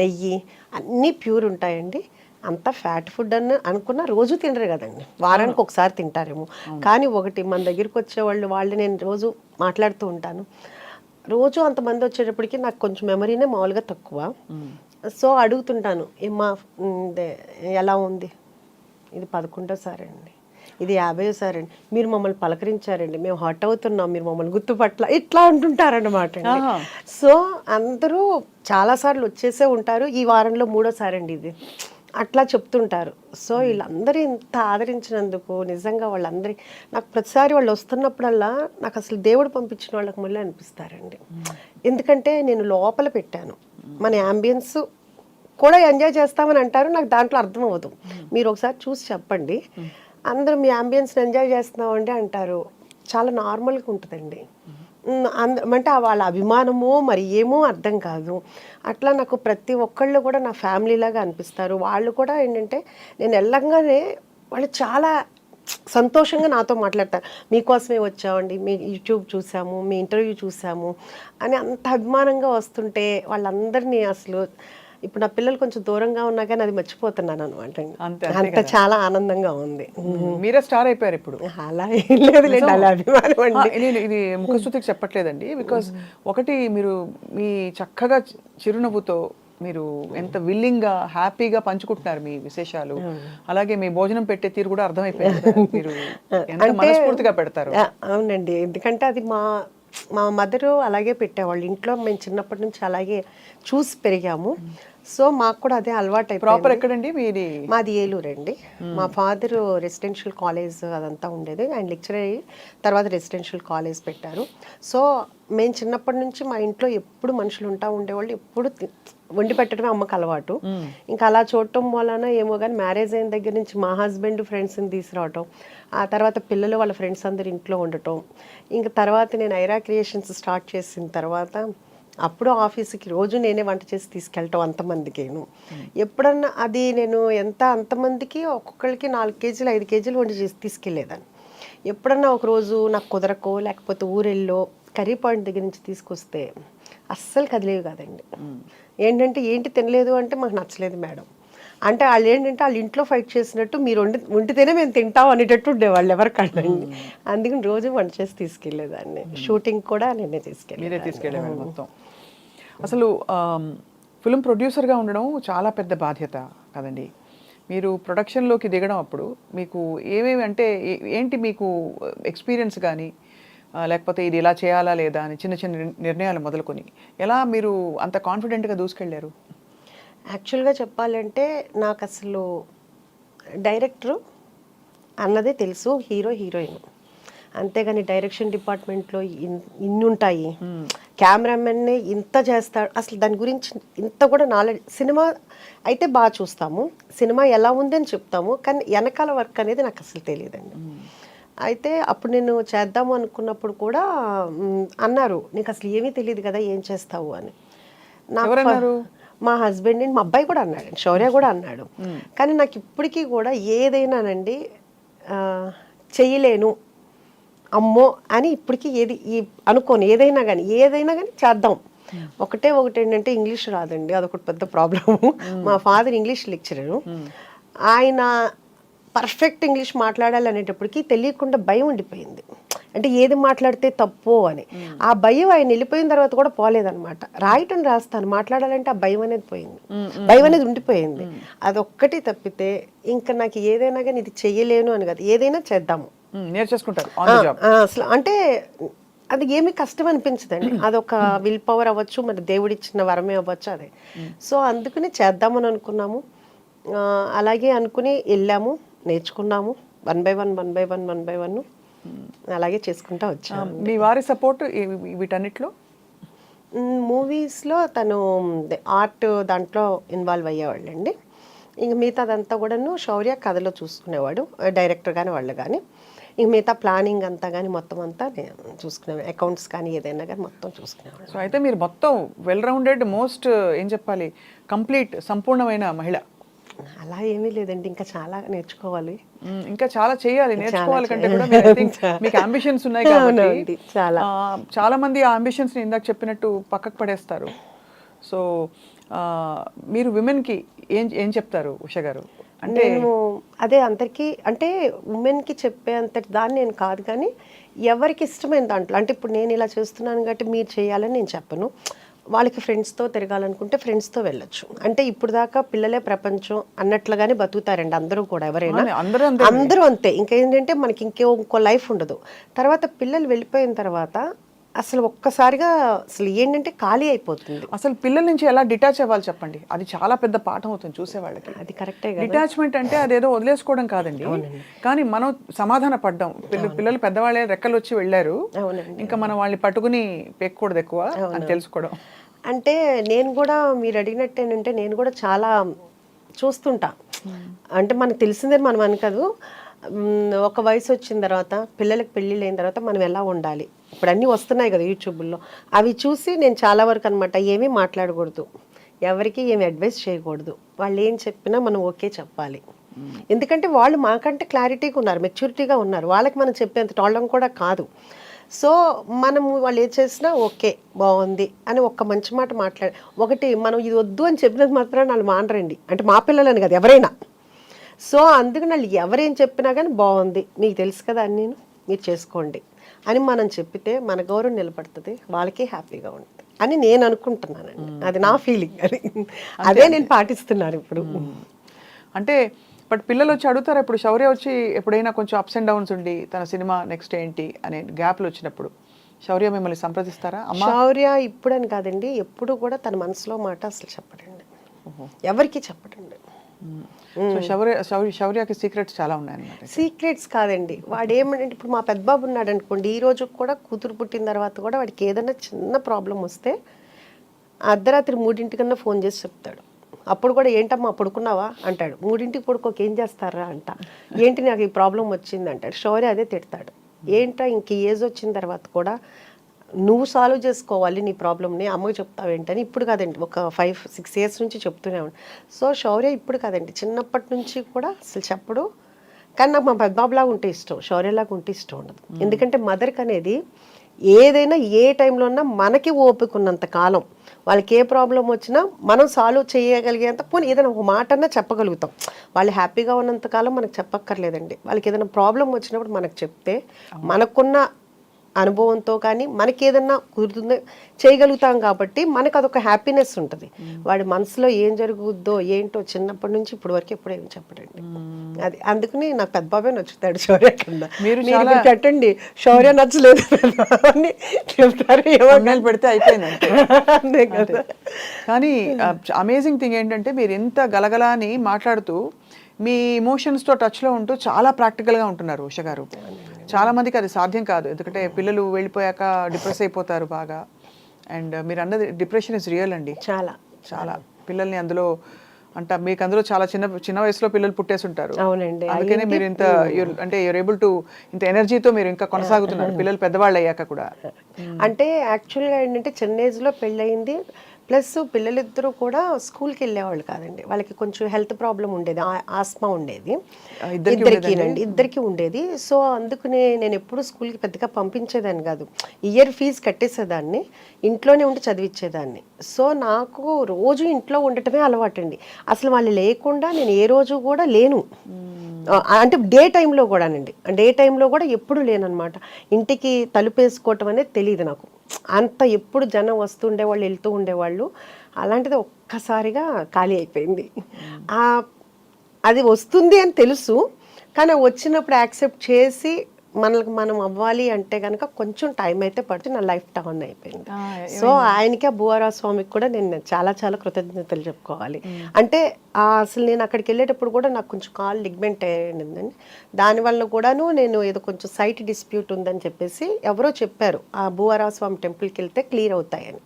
నెయ్యి అన్నీ ప్యూర్ ఉంటాయండి. అంత ఫ్యాట్ ఫుడ్ అని అనుకున్న రోజు తినరు కదండి, వారానికి ఒకసారి తింటారేమో. కానీ ఒకటి మన దగ్గరికి వచ్చేవాళ్ళు నేను రోజు మాట్లాడుతూ ఉంటాను. రోజు అంతమంది వచ్చేటప్పటికి నాకు కొంచెం మెమరీనే మామూలుగా తక్కువ. సో అడుగుతుంటాను ఏమ్మా ఎలా ఉంది, ఇది 11వ అండి, ఇది 50వ అండి, మీరు మమ్మల్ని పలకరించారండి, మేము హర్ట్ అవుతున్నాం, మీరు మమ్మల్ని గుర్తుపట్ల, ఇట్లా అంటుంటారన్నమాట. సో అందరూ చాలాసార్లు వచ్చేసే ఉంటారు, ఈ వారంలో 3వ అండి ఇది, అట్లా చెప్తుంటారు. సో వీళ్ళందరూ ఇంత ఆదరించినందుకు నిజంగా వాళ్ళందరి నాకు ప్రతిసారి వాళ్ళు వస్తున్నప్పుడల్లా నాకు అసలు దేవుడు పంపించిన వాళ్ళకి మళ్ళీ అనిపిస్తారండి. ఎందుకంటే నేను లోపల పెట్టాను, మన యాంబియన్స్ కూడా ఎంజాయ్ చేస్తామని అంటారు, నాకు దాంట్లో అర్థం అవ్వదు. మీరు ఒకసారి చూసి చెప్పండి, అందరూ మీ యాంబియన్స్ని ఎంజాయ్ చేస్తున్నామండి అంటారు, చాలా నార్మల్గా ఉంటుందండి. అంటే వాళ్ళ అభిమానమో మరి ఏమో అర్థం కాదు. అట్లా నాకు ప్రతి ఒక్కళ్ళు కూడా నా ఫ్యామిలీలాగా అనిపిస్తారు. వాళ్ళు కూడా ఏంటంటే నేను వెళ్ళంగానే వాళ్ళు చాలా సంతోషంగా నాతో మాట్లాడతారు, మీకోసమే వచ్చామండి, మీ యూట్యూబ్ చూసాము, మీ ఇంటర్వ్యూ చూసాము అని అంత అభిమానంగా వస్తుంటే వాళ్ళందరినీ అసలు ఇప్పుడు నా పిల్లలు కొంచెం దూరంగా ఉన్నా కానీ అది మర్చిపోతున్నాను అనమాట. అంత చాలా ఆనందంగా ఉంది. మీరే స్టార్ అయిపోయారు ఇప్పుడు. అలా ఏం లేదులేండి, అలా అభిమానం అండి. ఇది ముఖస్తుతికి చెప్పట్లేదండి. బికాస్ ఒకటి మీరు మీ చక్కగా చిరునవ్వుతో మీరు ఎంత విల్లింగ్గా హ్యాపీగా పంచుకుంటున్నారు మీ విశేషాలు, అలాగే మీ భోజనం పెట్టే తీరు కూడా అర్థమైపోయింది, మీరు ఎంత మనస్ఫూర్తిగా పెడతారు. అవునండి, ఎందుకంటే అది మా మదరు అలాగే పెట్టేవాళ్ళు ఇంట్లో, మేము చిన్నప్పటి నుంచి అలాగే చూసి పెరిగాము. సో మాకు కూడా అదే అలవాటు అయిపోయింది. ప్రాపర్ ఎక్కడండి మీది? మాది ఏలూరు అండి. మా ఫాదర్ రెసిడెన్షియల్ కాలేజ్ అదంతా ఉండేది, ఆయన లెక్చర్ అయ్యి తర్వాత రెసిడెన్షియల్ కాలేజ్ పెట్టారు. సో మేము చిన్నప్పటి నుంచి మా ఇంట్లో ఎప్పుడు మనుషులు ఉండేవాళ్ళు, ఎప్పుడు వండి పెట్టడమే అమ్మకు అలవాటు. ఇంకా అలా చూడటం వలన ఏమో కానీ మ్యారేజ్ అయిన దగ్గర నుంచి మా హస్బెండ్ ఫ్రెండ్స్ని తీసుకురావటం, ఆ తర్వాత పిల్లలు వాళ్ళ ఫ్రెండ్స్ అందరు ఇంట్లో ఉండటం, ఇంకా తర్వాత నేను ఐరా క్రియేషన్స్ స్టార్ట్ చేసిన తర్వాత అప్పుడు ఆఫీస్కి రోజు నేనే వంట చేసి తీసుకెళ్ళటం అంతమందికేను. ఎప్పుడన్నా అది నేను అంతమందికి ఒక్కొక్కరికి 4 కేజీలు 5 కేజీలు వండి చేసి తీసుకెళ్ళేదాన్ని. ఎప్పుడన్నా ఒకరోజు నాకు కుదరకో లేకపోతే ఊరెళ్ళో కర్రీ పాయింట్ దగ్గర నుంచి తీసుకొస్తే అస్సలు కదిలేవి కాదండి. ఏంటి తినలేదు అంటే మాకు నచ్చలేదు మేడం అంటే వాళ్ళు ఏంటంటే వాళ్ళ ఇంట్లో ఫైట్ చేసినట్టు మీరు వండితేనే మేము తింటాం అనేటట్టు ఉండేవాళ్ళు ఎవరికండి. అందుకని రోజు వంట చేసి తీసుకెళ్ళేదాన్ని. షూటింగ్ కూడా నేనే తీసుకెళ్ళేవాళ్ళు మొత్తం. అసలు ఫిల్మ్ ప్రొడ్యూసర్గా ఉండడం చాలా పెద్ద బాధ్యత కదండి. మీరు ప్రొడక్షన్లోకి దిగడం అప్పుడు మీకు ఏమేమి అంటే ఏంటి మీకు ఎక్స్పీరియన్స్ కానీ లేకపోతే ఇది ఇలా చేయాలా లేదా అని చిన్న చిన్న నిర్ణయాలు మొదలుకొని ఎలా మీరు అంత కాన్ఫిడెంట్గా దూసుకెళ్ళారు? యాక్చువల్గా చెప్పాలంటే నాకు అసలు డైరెక్టరు అన్నదే తెలుసు, హీరో హీరోయిన్, అంతేగాని డైరెక్షన్ డిపార్ట్మెంట్లో ఇన్ని ఉంటాయి, కెమెరామెన్నే ఇంత చేస్తాడు, అసలు దాని గురించి ఇంత కూడా నాలెడ్జ్. సినిమా అయితే బాగా చూస్తాము, సినిమా ఎలా ఉందని చెప్తాము, కానీ వెనకాల వర్క్ అనేది నాకు అసలు తెలియదండి. అయితే అప్పుడు నేను చేద్దాము అనుకున్నప్పుడు కూడా అన్నారు, నీకు అసలు ఏమీ తెలియదు కదా, ఏం చేస్తావు అని. నాకు మా హస్బెండ్ మా అబ్బాయి కూడా అన్నాడు, శౌర్య కూడా అన్నాడు. కానీ నాకు ఇప్పటికీ కూడా ఏదైనానండి చెయ్యలేను అమ్మో అని ఇప్పటికీ ఏది అనుకోను. ఏదైనా కానీ చేద్దాం. ఒకటి ఏంటంటే ఇంగ్లీష్ రాదండి, అదొకటి పెద్ద ప్రాబ్లము. మా ఫాదర్ ఇంగ్లీష్ లెక్చరరు, ఆయన పర్ఫెక్ట్ ఇంగ్లీష్ మాట్లాడాలి అనేటప్పటికి తెలియకుండా భయం ఉండిపోయింది. అంటే ఏది మాట్లాడితే తప్పు అని. ఆ భయం ఆయన వెళ్ళిపోయిన తర్వాత కూడా పోలేదనమాట. రాయటం రాస్తాను, మాట్లాడాలంటే ఆ భయం అనేది పోయింది, భయం అనేది ఉండిపోయింది. అదొక్కటి తప్పితే ఇంకా నాకు ఏదైనా కానీ ఇది చెయ్యలేను అని కాదు, ఏదైనా చేద్దాము నేర్చేసుకుంటారు అసలు. అంటే అది ఏమీ కష్టం అనిపించదండి, అదొక విల్ పవర్ అవ్వచ్చు, మరి దేవుడిచ్చిన వరమే అవ్వచ్చు అదే. సో అందుకని చేద్దామని అనుకున్నాము. అలాగే అనుకుని వెళ్ళాము, నేర్చుకున్నాము, 1 by 1 అలాగే చేసుకుంటా వచ్చాము. మీ వారి సపోర్ట్ వీటన్నిటిలో? మూవీస్లో తను ఆర్ట్ దాంట్లో ఇన్వాల్వ్ అయ్యేవాళ్ళండి. ఇంక మిగతాదంతా కూడాను శౌర్య కథలో చూసుకునేవాడు, డైరెక్టర్ కానీ వాళ్ళు కానీ. ఇంక మిగతా ప్లానింగ్ అంతా కానీ మొత్తం అంతా నేను చూసుకునేవాడు, అకౌంట్స్ కానీ ఏదైనా కానీ మొత్తం చూసుకునేవాడు. సో అయితే మీరు మొత్తం వెల్ రౌండెడ్, మోస్ట్ ఏం చెప్పాలి, కంప్లీట్ సంపూర్ణమైన మహిళ. అలా ఏమీ లేదండి, ఇంకా చాలా నేర్చుకోవాలి, ఇంకా చాలా చేయాలి. నేర్చుకోవాలి కంటే కూడా మీకు అంబిషన్స్ ఉన్నాయి కాబట్టి చాలా మంది ఆ అంబిషన్స్ ని ఇందాక చెప్పినట్టు పక్కకు పడేస్తారు. సో మీరు విమెన్కి ఏం చెప్తారు ఉషా గారు? అంటే నేను అదే అందరికీ, అంటే ఉమెన్కి చెప్పే అంతటి దాన్ని నేను కాదు, కానీ ఎవరికి ఇష్టమైన దాంట్లో, అంటే ఇప్పుడు నేను ఇలా చేస్తున్నాను కాబట్టి మీరు చేయాలని నేను చెప్పను. వాళ్ళకి ఫ్రెండ్స్తో తిరగాలనుకుంటే ఫ్రెండ్స్తో వెళ్ళొచ్చు. అంటే ఇప్పుడు దాకా పిల్లలే ప్రపంచం అన్నట్లుగానే బతుకుతారండి అందరూ కూడా, ఎవరైనా అందరూ అంతే. ఇంకేంటంటే మనకి ఇంకో లైఫ్ ఉండదు. తర్వాత పిల్లలు వెళ్ళిపోయిన తర్వాత అసలు ఒక్కసారిగా అసలు ఏంటంటే ఖాళీ అయిపోతుంది. అసలు పిల్లల నుంచి ఎలా డిటాచ్ అవ్వాలి చెప్పండి, అది చాలా పెద్ద పాఠం అవుతుంది చూసేవాళ్ళకి. అది కరెక్టే. డిటాచ్మెంట్ అంటే అదేదో వదిలేసుకోవడం కాదండి, కానీ మనం సమాధాన పడ్డాం. పిల్లలు పెద్దవాళ్ళే రెక్కలు వచ్చి వెళ్ళారు, ఇంకా మనం వాళ్ళని పట్టుకుని పెక్కకూడదు ఎక్కువ అని తెలుసుకోవడం. అంటే నేను కూడా మీరు అడిగినట్టు ఏంటంటే నేను కూడా చాలా చూస్తుంటా. అంటే మనకు తెలిసిందని మనం అనుకోదు, ఒక వయసు వచ్చిన తర్వాత పిల్లలకి పెళ్ళిళ్ళు అయిన తర్వాత మనం ఎలా ఉండాలి, ఇప్పుడు అన్నీ వస్తున్నాయి కదా యూట్యూబ్లో, అవి చూసి నేను చాలా వరకు అనమాట ఏమీ మాట్లాడకూడదు, ఎవరికి ఏమి అడ్వైస్ చేయకూడదు. వాళ్ళు ఏం చెప్పినా మనం ఓకే చెప్పాలి. ఎందుకంటే వాళ్ళు మాకంటే క్లారిటీగా ఉన్నారు, మెచ్యూరిటీగా ఉన్నారు, వాళ్ళకి మనం చెప్పేంత టోళ్ళం కూడా కాదు. సో మనము వాళ్ళు ఏం చేసినా ఓకే బాగుంది అని ఒక్క మంచి మాట మాట్లాడి, ఒకటి మనం ఇది వద్దు అని చెప్పినంత మాత్రం వాళ్ళు మానరండి, అంటే మా పిల్లలని కదా ఎవరైనా. సో అందుకని వాళ్ళు ఎవరేం చెప్పినా కానీ బాగుంది, మీకు తెలుసు కదా అని నేను మీరు చేసుకోండి అని మనం చెప్పితే మన గౌరవం నిలబడుతుంది, వాళ్ళకే హ్యాపీగా ఉంటుంది అని నేను అనుకుంటున్నానండి. అది నా ఫీలింగ్, అదే నేను పాటిస్తున్నాను ఇప్పుడు. అంటే బట్ పిల్లలు వచ్చి అడుగుతారు, ఇప్పుడు శౌర్య వచ్చి ఎప్పుడైనా కొంచెం అప్స్ అండ్ డౌన్స్ ఉండి తన సినిమా నెక్స్ట్ ఏంటి అనే గ్యాప్లు వచ్చినప్పుడు శౌర్య మిమ్మల్ని సంప్రదిస్తారా? శౌర్య ఇప్పుడని కాదండి, ఎప్పుడు కూడా తన మనసులో మాట అసలు చెప్పడండి, ఎవరికి చెప్పడండి. శౌర్యకి సీక్రెట్స్ చాలా ఉన్నాయన్నమాట. సీక్రెట్స్ కాదండి, వాడు ఏమంటే ఇప్పుడు మా పెద్ద బాబు ఉన్నాడు అనుకోండి, ఈ రోజు కూడా కూతురు పుట్టిన తర్వాత కూడా వాడికి ఏదైనా చిన్న ప్రాబ్లం వస్తే అర్ధరాత్రి 3 ఫోన్ చేసి చెప్తాడు. అప్పుడు కూడా ఏంటమ్మా పడుకున్నావా అంటాడు, 3 పడుకోక ఏం చేస్తారా అంట, ఏంటి నాకు ఈ ప్రాబ్లం వచ్చింది అంటాడు. శౌర్య అదే తిడతాడు, ఏంటో ఇంక ఏజ్ వచ్చిన తర్వాత కూడా నువ్వు సాల్వ్ చేసుకోవాలి నీ ప్రాబ్లమ్ని, అమ్మకి చెప్తావేంటని. ఇప్పుడు కాదండి, ఒక 5-6 years నుంచి చెప్తూనే ఉన్నాను. సో శౌర్య ఇప్పుడు కాదండి, చిన్నప్పటి నుంచి కూడా అసలు చెప్పడు. కానీ నాకు మా పెద్దబాబులాగా ఉంటే ఇష్టం, శౌర్యలాగా ఉంటే ఇష్టం ఉండదు. ఎందుకంటే మదర్కి అనేది ఏదైనా ఏ టైంలో ఉన్నా మనకి ఓపిక ఉన్నంత కాలం వాళ్ళకి ఏ ప్రాబ్లం వచ్చినా మనం సాల్వ్ చేయగలిగేంత, పోనీ ఏదైనా ఒక మాట అన్నా చెప్పగలుగుతాం. వాళ్ళు హ్యాపీగా ఉన్నంత కాలం మనకు చెప్పక్కర్లేదండి. వాళ్ళకి ఏదైనా ప్రాబ్లం వచ్చినప్పుడు మనకు చెప్తే మనకున్న అనుభవంతో కానీ మనకి ఏదన్నా కుదురుతుందో చేయగలుగుతాం కాబట్టి మనకు అదొక హ్యాపీనెస్ ఉంటుంది. వాడి మనసులో ఏం జరుగుద్దో ఏంటో చిన్నప్పటి నుంచి ఇప్పటి వరకు ఎప్పుడు ఏమి చెప్పడండి. అది అందుకని నాకు పెద్ద బాబే నచ్చుతాడు శౌర్య కింద. మీరు పెట్టండి శౌర్య నచ్చలేదు అని చెప్తారు, ఏమన్నా పెడితే అయిపోయింది అంతే కదా. కానీ అమేజింగ్ థింగ్ ఏంటంటే మీరు ఎంత గలగలాని మాట్లాడుతూ మీ ఎమోషన్స్తో టచ్లో ఉంటూ చాలా ప్రాక్టికల్గా ఉంటున్నారు ఉష గారు. చాలా మందికి అది సాధ్యం కాదు, ఎందుకంటే పిల్లలు వెళ్ళిపోయాక డిప్రెస్ అయిపోతారు బాగా. అండ్ మీరు అన్నది డిప్రెషన్ ఇస్ రియల్ అండి, చాలా చాలా పిల్లల్ని అందులో అంటే మీకు అందులో చాలా చిన్న చిన్న వయసులో పిల్లలు పుట్టేసి ఉంటారు. అవునండి. అందుకనే మీరు ఇంత అంటే యూర్ ఏబుల్ టు ఇంత ఎనర్జీతో మీరు ఇంకా కొనసాగుతున్నారు పిల్లలు పెద్దవాళ్ళు అయ్యాక కూడా. అంటే యాక్చువల్గా ఏంటంటే చిన్న ఏజ్లో పెళ్ళయింది, ప్లస్ పిల్లలిద్దరూ కూడా స్కూల్కి వెళ్ళేవాళ్ళు కాదండి. వాళ్ళకి కొంచెం హెల్త్ ప్రాబ్లం ఉండేది, ఆస్మా ఉండేది ఇద్దరికి ఉండేది. సో అందుకనే నేను ఎప్పుడు స్కూల్కి పెద్దగా పంపించేదాన్ని కాదు, ఇయర్ ఫీజు కట్టేసేదాన్ని, ఇంట్లోనే ఉండి చదివించేదాన్ని. సో నాకు రోజు ఇంట్లో ఉండటమే అలవాటండి. అసలు వాళ్ళు లేకుండా నేను ఏ రోజు కూడా లేను. అంటే డే టైంలో కూడానండి, డే టైంలో కూడా ఎప్పుడు లేనమాట. ఇంటికి తలుపేసుకోవటం అనేది తెలియదు నాకు. అంత ఎప్పుడు జనం వస్తుండేవాళ్ళు, వెళ్తూ ఉండేవాళ్ళు. అలాంటిది ఒక్కసారిగా ఖాళీ అయిపోయింది. అది వస్తుంది అని తెలుసు, కానీ వచ్చినప్పుడు యాక్సెప్ట్ చేసి మనకు మనం అవ్వాలి అంటే కనుక కొంచెం టైం అయితే పడుతుంది. నా లైఫ్ టర్న్ అయిపోయింది. సో ఆయనకి ఆ భూవరా స్వామికి కూడా నేను చాలా చాలా కృతజ్ఞతలు చెప్పుకోవాలి. అంటే అసలు నేను అక్కడికి వెళ్ళేటప్పుడు కూడా నాకు కొంచెం కాల్ లిగ్మెంట్ అయ్యిందండి. దానివల్ల కూడాను నేను ఏదో కొంచెం సైట్ డిస్ప్యూట్ ఉందని చెప్పేసి ఎవరో చెప్పారు, ఆ భూవరా స్వామి టెంపుల్కి వెళ్తే క్లియర్ అవుతాయని.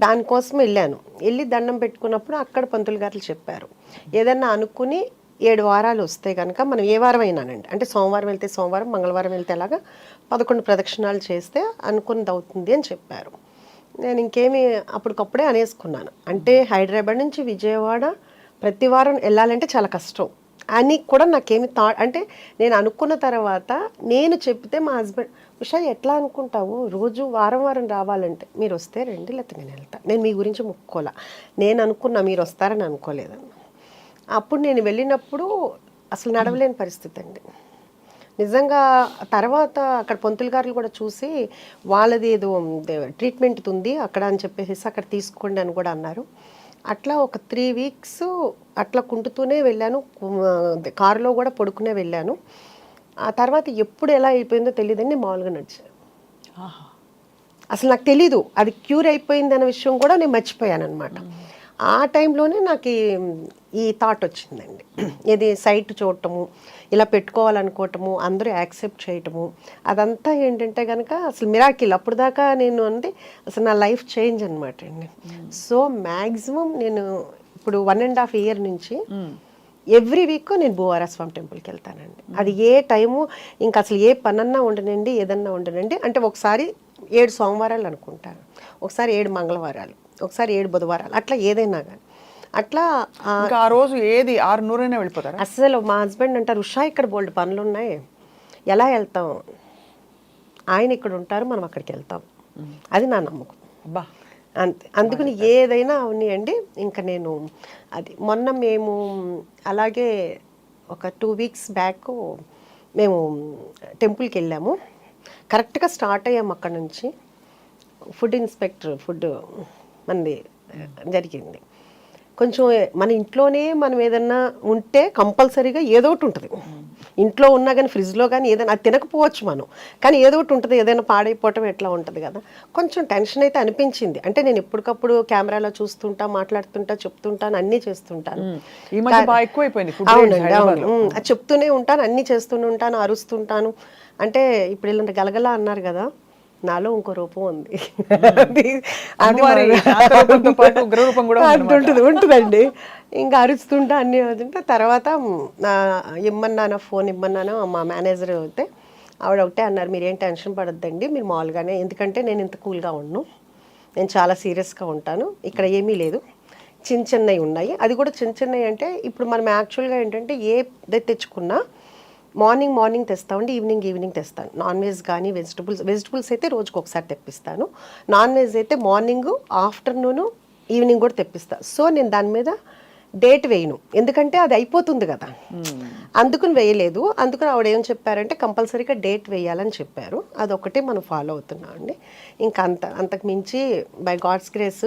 దానికోసం వెళ్ళి దండం పెట్టుకున్నప్పుడు అక్కడ పంతులు గారు చెప్పారు, ఏదన్నా అనుకుని 7 వారాలు వస్తే కనుక మనం ఏ వారం అయినానండి, అంటే సోమవారం వెళ్తే సోమవారం, మంగళవారం వెళ్తే అలాగా 11 ప్రదక్షిణాలు చేస్తే అనుకున్నది అవుతుంది అని చెప్పారు. నేను ఇంకేమీ అప్పటికప్పుడే అనేసుకున్నాను. అంటే హైదరాబాద్ నుంచి విజయవాడ ప్రతి వారం వెళ్ళాలంటే చాలా కష్టం అని కూడా నాకేమి అంటే నేను అనుకున్న తర్వాత నేను చెప్తే మా హస్బెండ్, ఉషా ఎట్లా అనుకుంటావు, రోజు వారం వారం రావాలంటే, మీరు వస్తే రండి లేకపోతే నేను వెళ్తాను, నేను మీ గురించి ముక్కోలా, నేను అనుకున్నా మీరు వస్తారని అనుకోలేదన్న. అప్పుడు నేను వెళ్ళినప్పుడు అసలు నడవలేని పరిస్థితి అండి నిజంగా. తర్వాత అక్కడ పంతులు గారులు కూడా చూసి వాళ్ళది ఏదో ట్రీట్మెంట్ ఉంది అక్కడ అని చెప్పేసి అక్కడ తీసుకోండి అని కూడా అన్నారు. అట్లా ఒక 3 వీక్స్ అట్లా కుంటుతూనే వెళ్ళాను, కారులో కూడా పడుకునే వెళ్ళాను. ఆ తర్వాత ఎప్పుడు ఎలా అయిపోయిందో తెలియదండి, మామూలుగా నడిచాను. అసలు నాకు తెలీదు అది క్యూర్ అయిపోయింది అనే విషయం కూడా నేను మర్చిపోయాను అనమాట. ఆ టైంలోనే నాకు ఈ థాట్ వచ్చిందండి, ఇది సైట్ చూడటము, ఇలా పెట్టుకోవాలనుకోవటము, అందరూ యాక్సెప్ట్ చేయటము, అదంతా ఏంటంటే కనుక అసలు మిరాకిల్. అప్పుడు దాకా నేను అంటే అసలు నా లైఫ్ చేంజ్ అనమాట అండి. సో మ్యాక్సిమం నేను ఇప్పుడు 1.5 ఇయర్ నుంచి ఎవ్రీ వీక్ నేను భూవరా స్వామి టెంపుల్కి వెళ్తానండి. అది ఏ టైము ఇంకా అసలు ఏ పనన్నా ఉండనండి, ఏదన్నా ఉండనండి. అంటే ఒకసారి 7 సోమవారాలు అనుకుంటాను, ఒకసారి 7 మంగళవారాలు, ఒకసారి 7 బుధవారాలు, అట్లా ఏదైనా కానీ అట్లా. ఆ రోజు ఏది 6:100 వెళ్ళిపోతారు. అసలు మా హస్బెండ్ అంటారు, ఉషా ఇక్కడ బోల్డ్ పనులు ఉన్నాయి, ఎలా వెళ్తాం, ఆయన ఇక్కడ ఉంటారు మనం అక్కడికి వెళ్తాం, అది నా నమ్మకం. అబ్బా అంతే, అందుకని ఏదైనా ఉన్నాయండి. ఇంకా నేను అది మొన్న మేము అలాగే ఒక 2 వీక్స్ బ్యాక్ మేము టెంపుల్కి వెళ్ళాము. కరెక్ట్గా స్టార్ట్ అయ్యాము అక్కడ నుంచి. ఫుడ్ ఇన్స్పెక్టర్ ఫుడ్ మనది జరిగింది. కొంచెం మన ఇంట్లోనే మనం ఏదన్నా ఉంటే కంపల్సరీగా ఏదో ఒకటి ఉంటుంది. ఇంట్లో ఉన్నా కానీ ఫ్రిడ్జ్లో కానీ ఏదైనా అది తినకపోవచ్చు మనం, కానీ ఏదో ఒకటి ఉంటుంది, ఏదైనా పాడైపోవటం ఎట్లా ఉంటుంది కదా. కొంచెం టెన్షన్ అయితే అనిపించింది. అంటే నేను ఎప్పటికప్పుడు కెమెరాలో చూస్తుంటా, మాట్లాడుతుంటా, చెప్తుంటాను, అన్నీ చేస్తుంటాను. అవునండి, అవును, అది చెప్తూనే ఉంటాను, అన్నీ చేస్తూనే ఉంటాను, అరుస్తుంటాను. అంటే ఇప్పుడు ఇలాంటి గలగల అన్నారు కదా, నాలో ఇంకో రూపం ఉంది, ఉంటుందండి. ఇంకా అరుస్తుంటా అన్నీ అవుతుంటే తర్వాత ఇమ్మన్నాను, ఫోన్ ఇమ్మన్నాను మా మేనేజర్ అయితే ఆవిడ ఒకటే అన్నారు, మీరేం టెన్షన్ పడొద్దండి, మీరు మామూలుగానే, ఎందుకంటే నేను ఇంత కూల్గా ఉండను, నేను చాలా సీరియస్గా ఉంటాను, ఇక్కడ ఏమీ లేదు, చిన్నవి ఉన్నాయి. అది కూడా చిన్నవి అంటే ఇప్పుడు మనం యాక్చువల్గా ఏంటంటే ఏది తెచ్చుకున్నా మార్నింగ్ తెస్తామండి, ఈవినింగ్ తెస్తాను. నాన్ వెజ్ కానీ వెజిటబుల్స్ అయితే రోజుకి ఒకసారి తెప్పిస్తాను. నాన్ వెజ్ అయితే మార్నింగ్, ఆఫ్టర్నూను, ఈవినింగ్ కూడా తెప్పిస్తాను. సో నేను దాని మీద డేట్ వేయను, ఎందుకంటే అది అయిపోతుంది కదా, అందుకుని వేయలేదు. అందుకని ఆవిడ ఏం చెప్పారంటే కంపల్సరీగా డేట్ వేయాలని చెప్పారు. అదొకటి మనం ఫాలో అవుతున్నాం అండి. ఇంకా అంతకు మించి బై గాడ్స్ గ్రేస్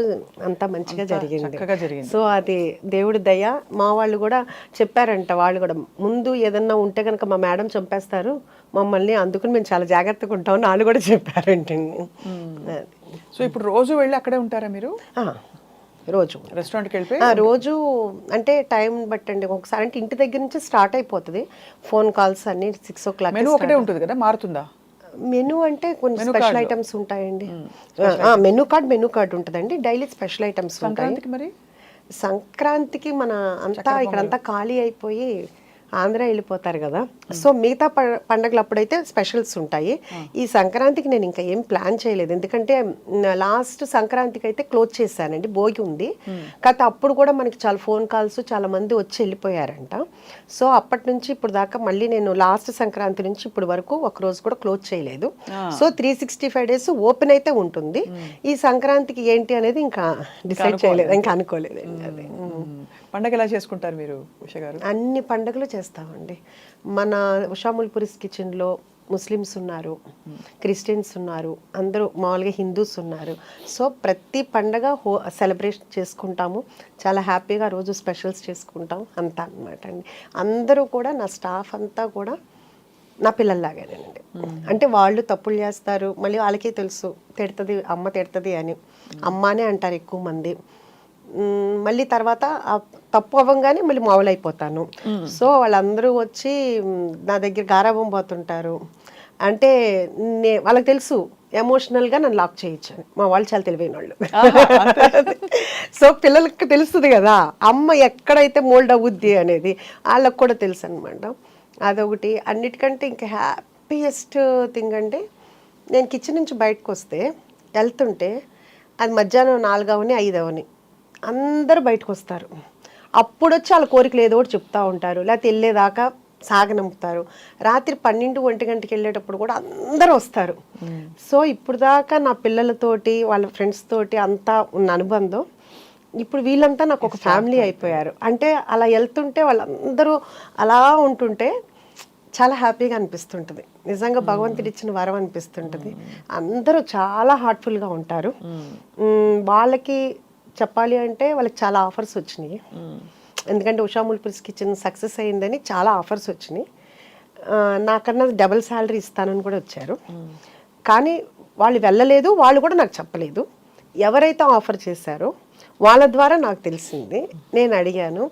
అంతా మంచిగా జరిగింది. సో అది దేవుడి దయ. మా వాళ్ళు కూడా చెప్పారంట, వాళ్ళు కూడా ముందు ఏదన్నా ఉంటే కనుక మా మేడం చంపేస్తారు మమ్మల్ని, అందుకని మేము చాలా జాగ్రత్తగా ఉంటామని వాళ్ళు కూడా చెప్పారంటండి. సో ఇప్పుడు రోజు వెళ్ళి అక్కడే ఉంటారా మీరు? రోజు రెస్టారెంట్కి వెళ్ళిపోయి రోజు అంటే టైం బట్టండి. ఒకసారి అంటే ఇంటి దగ్గర నుంచి స్టార్ట్ అయిపోతుంది, ఫోన్ కాల్స్ అన్ని 6 o'clock. మెనూ ఒకటే ఉంటుంది కదా, మారుతుందా? మెనూ అంటే కొన్ని స్పెషల్ ఐటమ్స్ ఉంటాయండి. మెనూ కార్డ్ ఉంటుందండి. డైలీ స్పెషల్ ఐటమ్స్ ఉంటాయి. సంక్రాంతికి మరి సంక్రాంతికి మన అంతా ఇక్కడంతా ఖాళీ అయిపోయి ఆంధ్ర వెళ్ళిపోతారు కదా, సో మిగతా పండగలు అప్పుడైతే స్పెషల్స్ ఉంటాయి. ఈ సంక్రాంతికి నేను ఇంకా ఏం ప్లాన్ చేయలేదు, ఎందుకంటే లాస్ట్ సంక్రాంతికి అయితే క్లోజ్ చేశానండి, భోగి ఉంది. కాకపోతే అప్పుడు కూడా మనకి చాలా ఫోన్ కాల్స్ చాలా మంది వచ్చి వెళ్ళిపోయారంట. సో అప్పటి నుంచి ఇప్పుడు దాకా మళ్ళీ నేను లాస్ట్ సంక్రాంతి నుంచి ఇప్పుడు వరకు ఒక రోజు కూడా క్లోజ్ చేయలేదు. సో 365 days ఓపెన్ అయితే ఉంటుంది. ఈ సంక్రాంతికి ఏంటి అనేది ఇంకా డిసైడ్ చేయలేదు, ఇంకా అనుకోలేదు. అదే పండగ ఎలా చేసుకుంటారు మీరు ఉష గారు? అన్ని పండుగలు చేస్తామండి. మన ఉషాముల్పురిస్ కిచెన్లో ముస్లిమ్స్ ఉన్నారు, క్రిస్టియన్స్ ఉన్నారు, అందరూ మామూలుగా హిందూస్ ఉన్నారు. సో ప్రతి పండగ సెలబ్రేషన్ చేసుకుంటాము, చాలా హ్యాపీగా రోజు స్పెషల్స్ చేసుకుంటాం అంతా అనమాట అండి. అందరూ కూడా నా స్టాఫ్ అంతా కూడా నా పిల్లల్లాగానేనండి. అంటే వాళ్ళు తప్పులు చేస్తారు, మళ్ళీ వాళ్ళకే తెలుసు తిడుతుంది అమ్మ తిడుతుంది అని, అమ్మనే అంటారు ఎక్కువ మంది. మళ్ళీ తర్వాత తప్పు అవ్వగానే మళ్ళీ మామూలు అయిపోతాను. సో వాళ్ళందరూ వచ్చి నా దగ్గర గారాబం పోతుంటారు. అంటే వాళ్ళకి తెలుసు ఎమోషనల్గా నన్ను లాక్ చేయొచ్చు అని. మా వాళ్ళు చాలా తెలివైన వాళ్ళు. సో పిల్లలకి తెలుస్తుంది కదా అమ్మ ఎక్కడైతే మోల్డ్ అవుద్ది అనేది, వాళ్ళకి కూడా తెలుసు అనమాట. అదొకటి. అన్నిటికంటే ఇంకా హ్యాపీయెస్ట్ థింగ్ అంటే, నేను కిచెన్ నుంచి బయటకు వస్తే వెళ్తుంటే అది మధ్యాహ్నం 4 అవని 5 అవని అందరూ బయటకు వస్తారు. అప్పుడు వచ్చి వాళ్ళ కోరికలు ఏదో ఒకటి చెప్తూ ఉంటారు, లేకపోతే వెళ్ళేదాకా సాగనంపుతారు. రాత్రి 12-1 గంటకి వెళ్ళేటప్పుడు కూడా అందరూ వస్తారు. సో ఇప్పుడు దాకా నా పిల్లలతోటి వాళ్ళ ఫ్రెండ్స్ తోటి అంతా ఉన్న అనుబంధం ఇప్పుడు వీళ్ళంతా నాకు ఒక ఫ్యామిలీ అయిపోయారు. అంటే అలా వెళ్తుంటే వాళ్ళందరూ అలా ఉంటుంటే చాలా హ్యాపీగా అనిపిస్తుంటుంది. నిజంగా భగవంతుడు ఇచ్చిన వరం అనిపిస్తుంటుంది. అందరూ చాలా హార్ట్ఫుల్గా ఉంటారు. వాళ్ళకి చెప్పాలి అంటే వాళ్ళకి చాలా ఆఫర్స్ వచ్చినాయి, ఎందుకంటే ఉషాముల్పురిస్ కిచెన్ సక్సెస్ అయిందని చాలా ఆఫర్స్ వచ్చినాయి. నాకన్నా డబుల్ శాలరీ ఇస్తానని కూడా వచ్చారు. కానీ వాళ్ళు వెళ్ళలేదు, వాళ్ళు కూడా నాకు చెప్పలేదు. ఎవరైతే ఆఫర్ చేశారో వాళ్ళ ద్వారా నాకు తెలిసింది. నేను అడిగాను,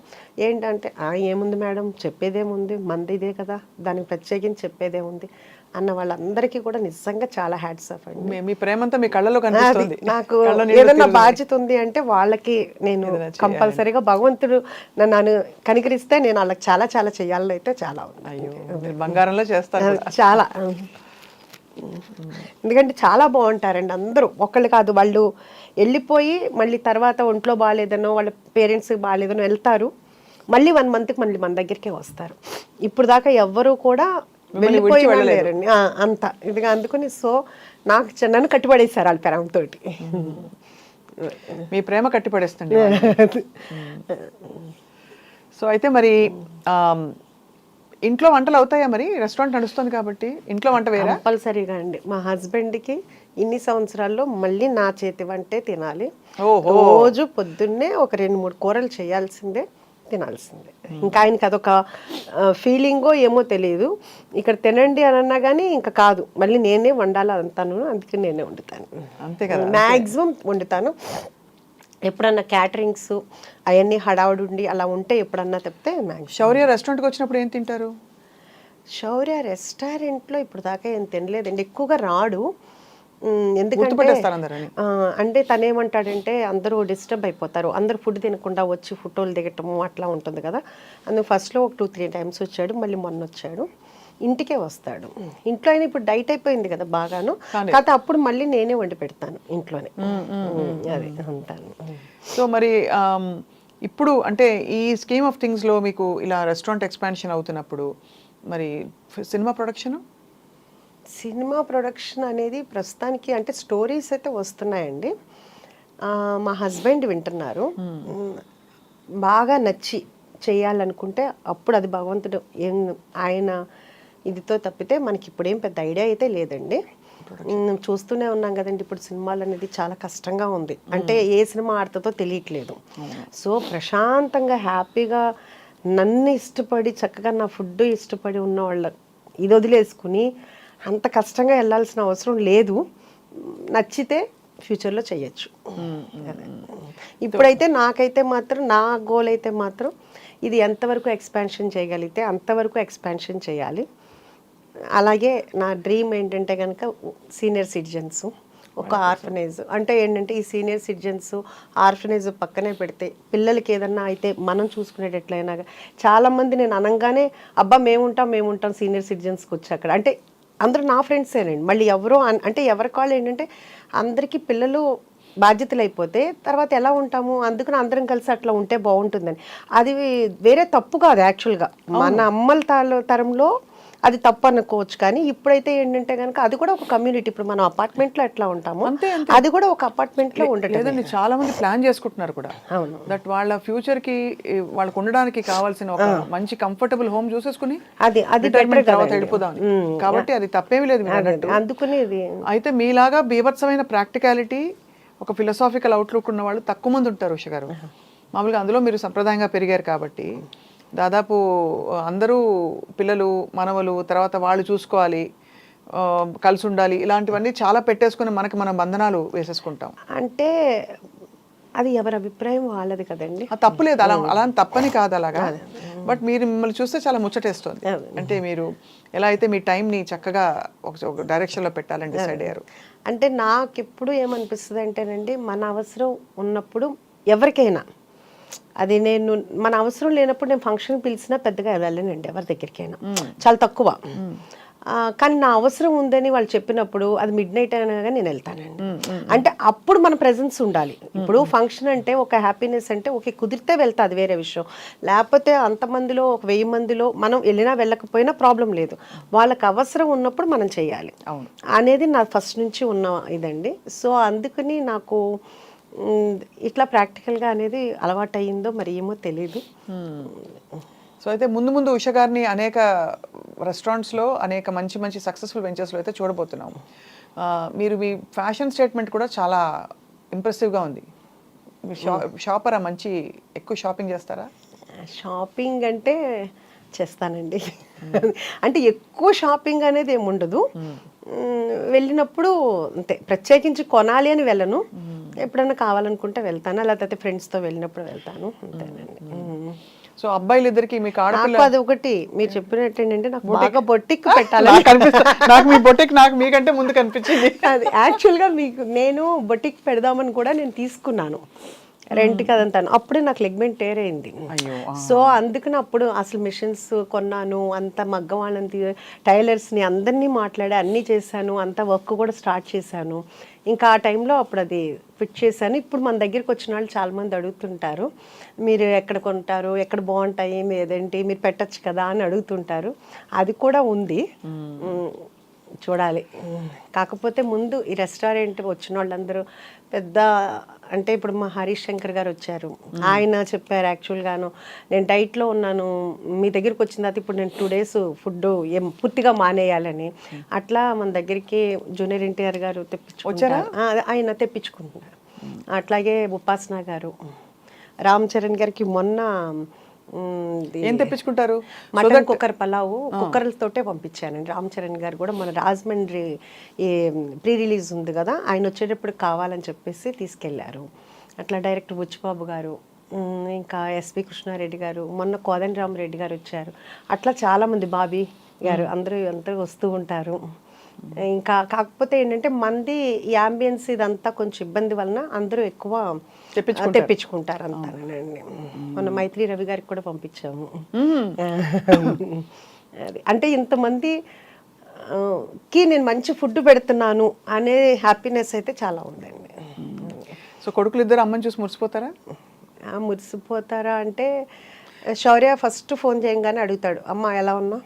ఏంటంటే ఏముంది మేడం చెప్పేదేముంది, మంది ఇదే కదా, దానికి ప్రత్యేకించి చెప్పేదేముంది అన్న వాళ్ళందరికీ కూడా నిజంగా చాలా హ్యాట్స్ ఆఫ్ అండి. మీ ప్రేమంతా మీ కళ్ళలో కనిపిస్తుంది. నాకు ఏదన్నా బాధ్యత ఉంది అంటే వాళ్ళకి నేను కంపల్సరీగా భగవంతుడు నన్ను కనికరిస్తే నేను వాళ్ళకి చాలా చాలా చేయాలని అయితే చాలా ఉంది. బంగారంలో చేస్తారు చాలా. ఎందుకంటే చాలా బాగుంటారండి అందరూ, ఒక్కళ్ళు కాదు. వాళ్ళు వెళ్ళిపోయి మళ్ళీ తర్వాత ఒంట్లో బాగాలేదనో వాళ్ళ పేరెంట్స్కి బాగాలేదనో వెళ్తారు, మళ్ళీ 1 monthకి మళ్ళీ మన దగ్గరికే వస్తారు. ఇప్పుడు దాకా ఎవ్వరూ కూడా వెళ్ళిపోయి వెళ్ళలేరండి అంత ఇదిగా. అందుకని సో నాకు నన్ను కట్టిపడేశారు వాళ్ళ ప్రేమతో. మీ ప్రేమ కట్టిపడేస్తుంది. సో అయితే మరి ఇంట్లో వంటలు అవుతాయా? మరి రెస్టారెంట్ నడుస్తుంది కాబట్టి ఇంట్లో వంట వేరే కంపల్సరీగా అండి. మా హస్బెండ్కి ఇన్ని సంవత్సరాల్లో మళ్ళీ నా చేతి వంటే తినాలి. రోజు పొద్దున్నే ఒక 2-3 కూరలు చేయాల్సిందే, తినాల్సిందే. ఇంకా ఆయనకి అదొక ఫీలింగో ఏమో తెలియదు. ఇక్కడ తినండి అని అన్నా కానీ ఇంకా కాదు, మళ్ళీ నేనే వండాలి అంతాను, అందుకే నేనే వండుతాను. అంతే కదా, మ్యాక్సిమం వండుతాను. ఎప్పుడన్నా క్యాటరింగ్స్ అవన్నీ హడావుడి ఉండి అలా ఉంటే ఎప్పుడన్నా తప్పితే మ్యాక్సిమం. శౌర్య రెస్టారెంట్కి వచ్చినప్పుడు ఏం తింటారు? శౌర్య రెస్టారెంట్లో ఇప్పుడు దాకా ఏం తినలేదండి, ఎక్కువగా రాడు. ఎందుకంటే అంటే తనేమంటాడంటే అందరూ డిస్టర్బ్ అయిపోతారు, అందరూ ఫుడ్ తినకుండా వచ్చి ఫోటోలు దిగటము అట్లా ఉంటుంది కదా. అందుకు ఫస్ట్లో ఒక 2-3 times వచ్చాడు, మళ్ళీ మొన్న వచ్చాడు. ఇంటికే వస్తాడు. ఇంట్లో అయినా ఇప్పుడు డైట్ అయిపోయింది కదా బాగాను, కాకపోతే అప్పుడు మళ్ళీ నేనే వండి పెడతాను ఇంట్లోనే. అదే అంటాను. సో మరి ఇప్పుడు అంటే ఈ స్కీమ్ ఆఫ్ థింగ్స్లో మీకు ఇలా రెస్టారెంట్ ఎక్స్పాన్షన్ అవుతున్నప్పుడు మరి సినిమా ప్రొడక్షన్ అనేది ప్రస్తుతానికి అంటే స్టోరీస్ అయితే వస్తున్నాయండి. మా హస్బెండ్ వింటున్నారు. బాగా నచ్చి చేయాలనుకుంటే అప్పుడు అది భగవంతుడు ఆయన ఇదితో తప్పితే మనకి ఇప్పుడేం పెద్ద ఐడియా అయితే లేదండి. చూస్తూనే ఉన్నాం కదండి, ఇప్పుడు సినిమాలు అనేది చాలా కష్టంగా ఉంది. అంటే ఏ సినిమా ఆడుతుందో తెలియట్లేదు. సో ప్రశాంతంగా హ్యాపీగా నన్ను ఇష్టపడి చక్కగా నా ఫుడ్ ఇష్టపడి ఉన్న వాళ్ళ ఇది వదిలేసుకుని అంత కష్టంగా వెళ్ళాల్సిన అవసరం లేదు. నచ్చితే ఫ్యూచర్లో చేయొచ్చు. ఇప్పుడైతే నాకైతే మాత్రం నా గోల్ అయితే మాత్రం ఇది ఎంతవరకు ఎక్స్పాన్షన్ చేయగలిగితే అంతవరకు ఎక్స్పాన్షన్ చేయాలి. అలాగే నా డ్రీమ్ ఏంటంటే కనుక సీనియర్ సిటిజన్స్ ఒక ఆర్ఫనేజ్, అంటే ఏంటంటే ఈ సీనియర్ సిటిజన్స్ ఆర్ఫనేజ్ పక్కనే పెడితే పిల్లలకి ఏదన్నా అయితే మనం చూసుకునేటట్లయినా. చాలామంది నేను అనగానే అబ్బా మేముంటాం సీనియర్ సిటిజన్స్కి వచ్చి అక్కడ, అంటే అందరూ నా ఫ్రెండ్సేనండి. మళ్ళీ ఎవరో అంటే ఎవరి కాళ్ళు ఏంటంటే అందరికీ పిల్లలు బాధ్యతలు అయిపోతే తర్వాత ఎలా ఉంటాము, అందుకని అందరం కలిసి అట్లా ఉంటే బాగుంటుందని. అది వేరే తప్పు కాదు యాక్చువల్గా, మన అమ్మల తరంలో అది తప్పు అనుకోవచ్చు. కానీ ఇప్పుడైతే ఏంటంటే కనుక అది కూడా ఒక కమ్యూనిటీ. ఇప్పుడు మనం అపార్ట్మెంట్లో ఎట్లా ఉంటాము అది కూడా ఒక అపార్ట్మెంట్లో ఉండటం. చాలా మంది ప్లాన్ చేసుకుంటున్నారు కూడా. అవును, దట్ వాళ్ళ ఫ్యూచర్ కి వాళ్ళకు ఉండడానికి కావాల్సిన ఒక మంచి కంఫర్టబుల్ హోమ్ చూసేసుకుని అది తర్వాత వెళ్ళిపోదాం. కాబట్టి అది తప్పేమీ లేదు మీరు అన్నట్టు. అందుకని అయితే మీలాగా బీభత్సమైన ప్రాక్టికాలిటీ, ఒక ఫిలసాఫికల్ అవుట్లుక్ ఉన్న వాళ్ళు తక్కువ మంది ఉంటారు ఉష గారు. మామూలుగా అందులో మీరు సంప్రదాయంగా పెరిగారు కాబట్టి దాదాపు అందరూ పిల్లలు మనవలు తర్వాత వాళ్ళు చూసుకోవాలి, కలిసి ఉండాలి, ఇలాంటివన్నీ చాలా పెట్టేసుకుని మనకి మనం బంధనాలు వేసేసుకుంటాం. అంటే అది ఎవరి అభిప్రాయం వాళ్ళది కదండి. తప్పులేదు, అలా తప్పని కాదు అలాగా. బట్ మీరు మిమ్మల్ని చూస్తే చాలా ముచ్చటేస్తుంది. అంటే మీరు ఎలా అయితే మీ టైంని చక్కగా ఒక డైరెక్షన్లో పెట్టాలని డిసైడ్ అయ్యారు. అంటే నాకు ఎప్పుడు ఏమనిపిస్తుంది అంటేనండి, మన అవసరం ఉన్నప్పుడు ఎవరికైనా, అది నేను మన అవసరం లేనప్పుడు నేను ఫంక్షన్ పిలిచినా పెద్దగా వెళ్ళానండి ఎవరి దగ్గరికైనా, చాలా తక్కువ. కానీ నా అవసరం ఉందని వాళ్ళు చెప్పినప్పుడు అది మిడ్ నైట్ అయినా కానీ నేను వెళ్తానండి. అంటే అప్పుడు మన ప్రెజెన్స్ ఉండాలి. ఇప్పుడు ఫంక్షన్ అంటే ఒక హ్యాపీనెస్ అంటే ఓకే కుదిరితే వెళ్తా, అది వేరే విషయం. లేకపోతే అంతమందిలో ఒక 1000 మందిలో మనం వెళ్ళినా వెళ్ళకపోయినా ప్రాబ్లం లేదు. వాళ్ళకి అవసరం ఉన్నప్పుడు మనం చేయాలి అనేది నా ఫస్ట్ నుంచి ఉన్న ఇదండి. సో అందుకని నాకు ఇట్లా ప్రాక్టికల్గా అనేది అలవాటు అయ్యిందో మరి ఏమో తెలీదు. సో అయితే ముందు ముందు ఉష గారిని అనేక రెస్టారెంట్స్లో అనేక మంచి మంచి సక్సెస్ఫుల్ వెంచర్స్లో అయితే చూడబోతున్నాం. మీరు మీ ఫ్యాషన్ స్టేట్మెంట్ కూడా చాలా ఇంప్రెసివ్గా ఉంది. షాపరా, మంచి ఎక్కువ షాపింగ్ చేస్తారా? షాపింగ్ అంటే చేస్తానండి. అంటే ఎక్కువ షాపింగ్ అనేది ఏముండదు, వెళ్ళినప్పుడు అంతే, ప్రత్యేకించి కొనాలి అని వెళ్ళను. ఎప్పుడైనా కావాలనుకుంటే వెళ్తాను, లేకపోతే ఫ్రెండ్స్తో వెళ్ళినప్పుడు వెళ్తాను, అంతేనండి. సో అబ్బాయిలు ఇద్దరికి మీకు ఆడపిల్ల, అది ఒకటి మీరు చెప్పినట్టు ఏంటంటే నాకు బాగా బొట్టిక్ పెట్టాలి. నాకు మీ బొట్టిక్ నాకు మీకంటే ముందు కనిపించింది. అది యాక్చువల్గా మీకు నేను బొట్టిక్ పెడదామని కూడా నేను తీసుకున్నాను రెంట్కి అదంతాను. అప్పుడే నాకు లెగ్మెంట్ టేర్ అయింది. సో అందుకని అప్పుడు అసలు మిషన్స్ కొన్నాను, అంత మగ్గం వాళ్ళని టైలర్స్ని అందరినీ మాట్లాడి అన్నీ చేశాను, అంత వర్క్ కూడా స్టార్ట్ చేశాను. ఇంకా ఆ టైంలో అప్పుడు అది ఫిట్ చేశాను. ఇప్పుడు మన దగ్గరికి వచ్చిన వాళ్ళు చాలామంది అడుగుతుంటారు, మీరు ఎక్కడ కొంటారు, ఎక్కడ బాగుంటాయి, ఏదేంటి మీరు పెట్టచ్చు కదా అని అడుగుతుంటారు. అది కూడా ఉంది, చూడాలి. కాకపోతే ముందు ఈ రెస్టారెంట్ వచ్చిన వాళ్ళందరూ పెద్ద, అంటే ఇప్పుడు మా హరీష్ శంకర్ గారు వచ్చారు, ఆయన చెప్పారు యాక్చువల్గాను నేను డైట్లో ఉన్నాను, మీ దగ్గరికి వచ్చిన తర్వాత ఇప్పుడు నేను 2 days ఫుడ్ పూర్తిగా మానేయాలని. అట్లా మన దగ్గరికి జూనియర్ ఎన్టీఆర్ గారు తెప్పించుకుంటారు, ఆయన తెప్పించుకుంటున్నారు. అట్లాగే ఉపాసన గారు, రామ్ చరణ్ గారికి మొన్న ఏం తెప్పించుకుంటారు, మటన్ కుక్కర్ పలావు కుక్కర్లతోటే పంపించానండి. రామ్ చరణ్ గారు కూడా మన రాజమండ్రి ఈ ప్రీ రిలీజ్ ఉంది కదా, ఆయన వచ్చేటప్పుడు కావాలని చెప్పేసి తీసుకెళ్లారు. అట్లా డైరెక్టర్ బుచ్చిబాబు గారు, ఇంకా ఎస్పి కృష్ణారెడ్డి గారు, మొన్న కోదండరామరెడ్డి గారు వచ్చారు. అట్లా చాలామంది, బాబీ గారు, అందరూ వస్తూ ఉంటారు. ఇంకా కాకపోతే ఏంటంటే మంది ఈ అంబియన్స్ ఇదంతా కొంచెం ఇబ్బంది వలన అందరూ ఎక్కువ తెప్పించుకుంటారు అంతానండి. మొన్న మైత్రి రవి గారికి కూడా పంపించాము. అది అంటే ఇంతమంది కి నేను మంచి ఫుడ్ పెడుతున్నాను అనే హ్యాపీనెస్ అయితే చాలా ఉందండి. సో కొడుకులు ఇద్దరు అమ్మని చూసి మురిసిపోతారా? మురిసిపోతారా అంటే శౌర్య ఫస్ట్ ఫోన్ చేయగానే అడుగుతాడు, అమ్మ ఎలా ఉన్నా,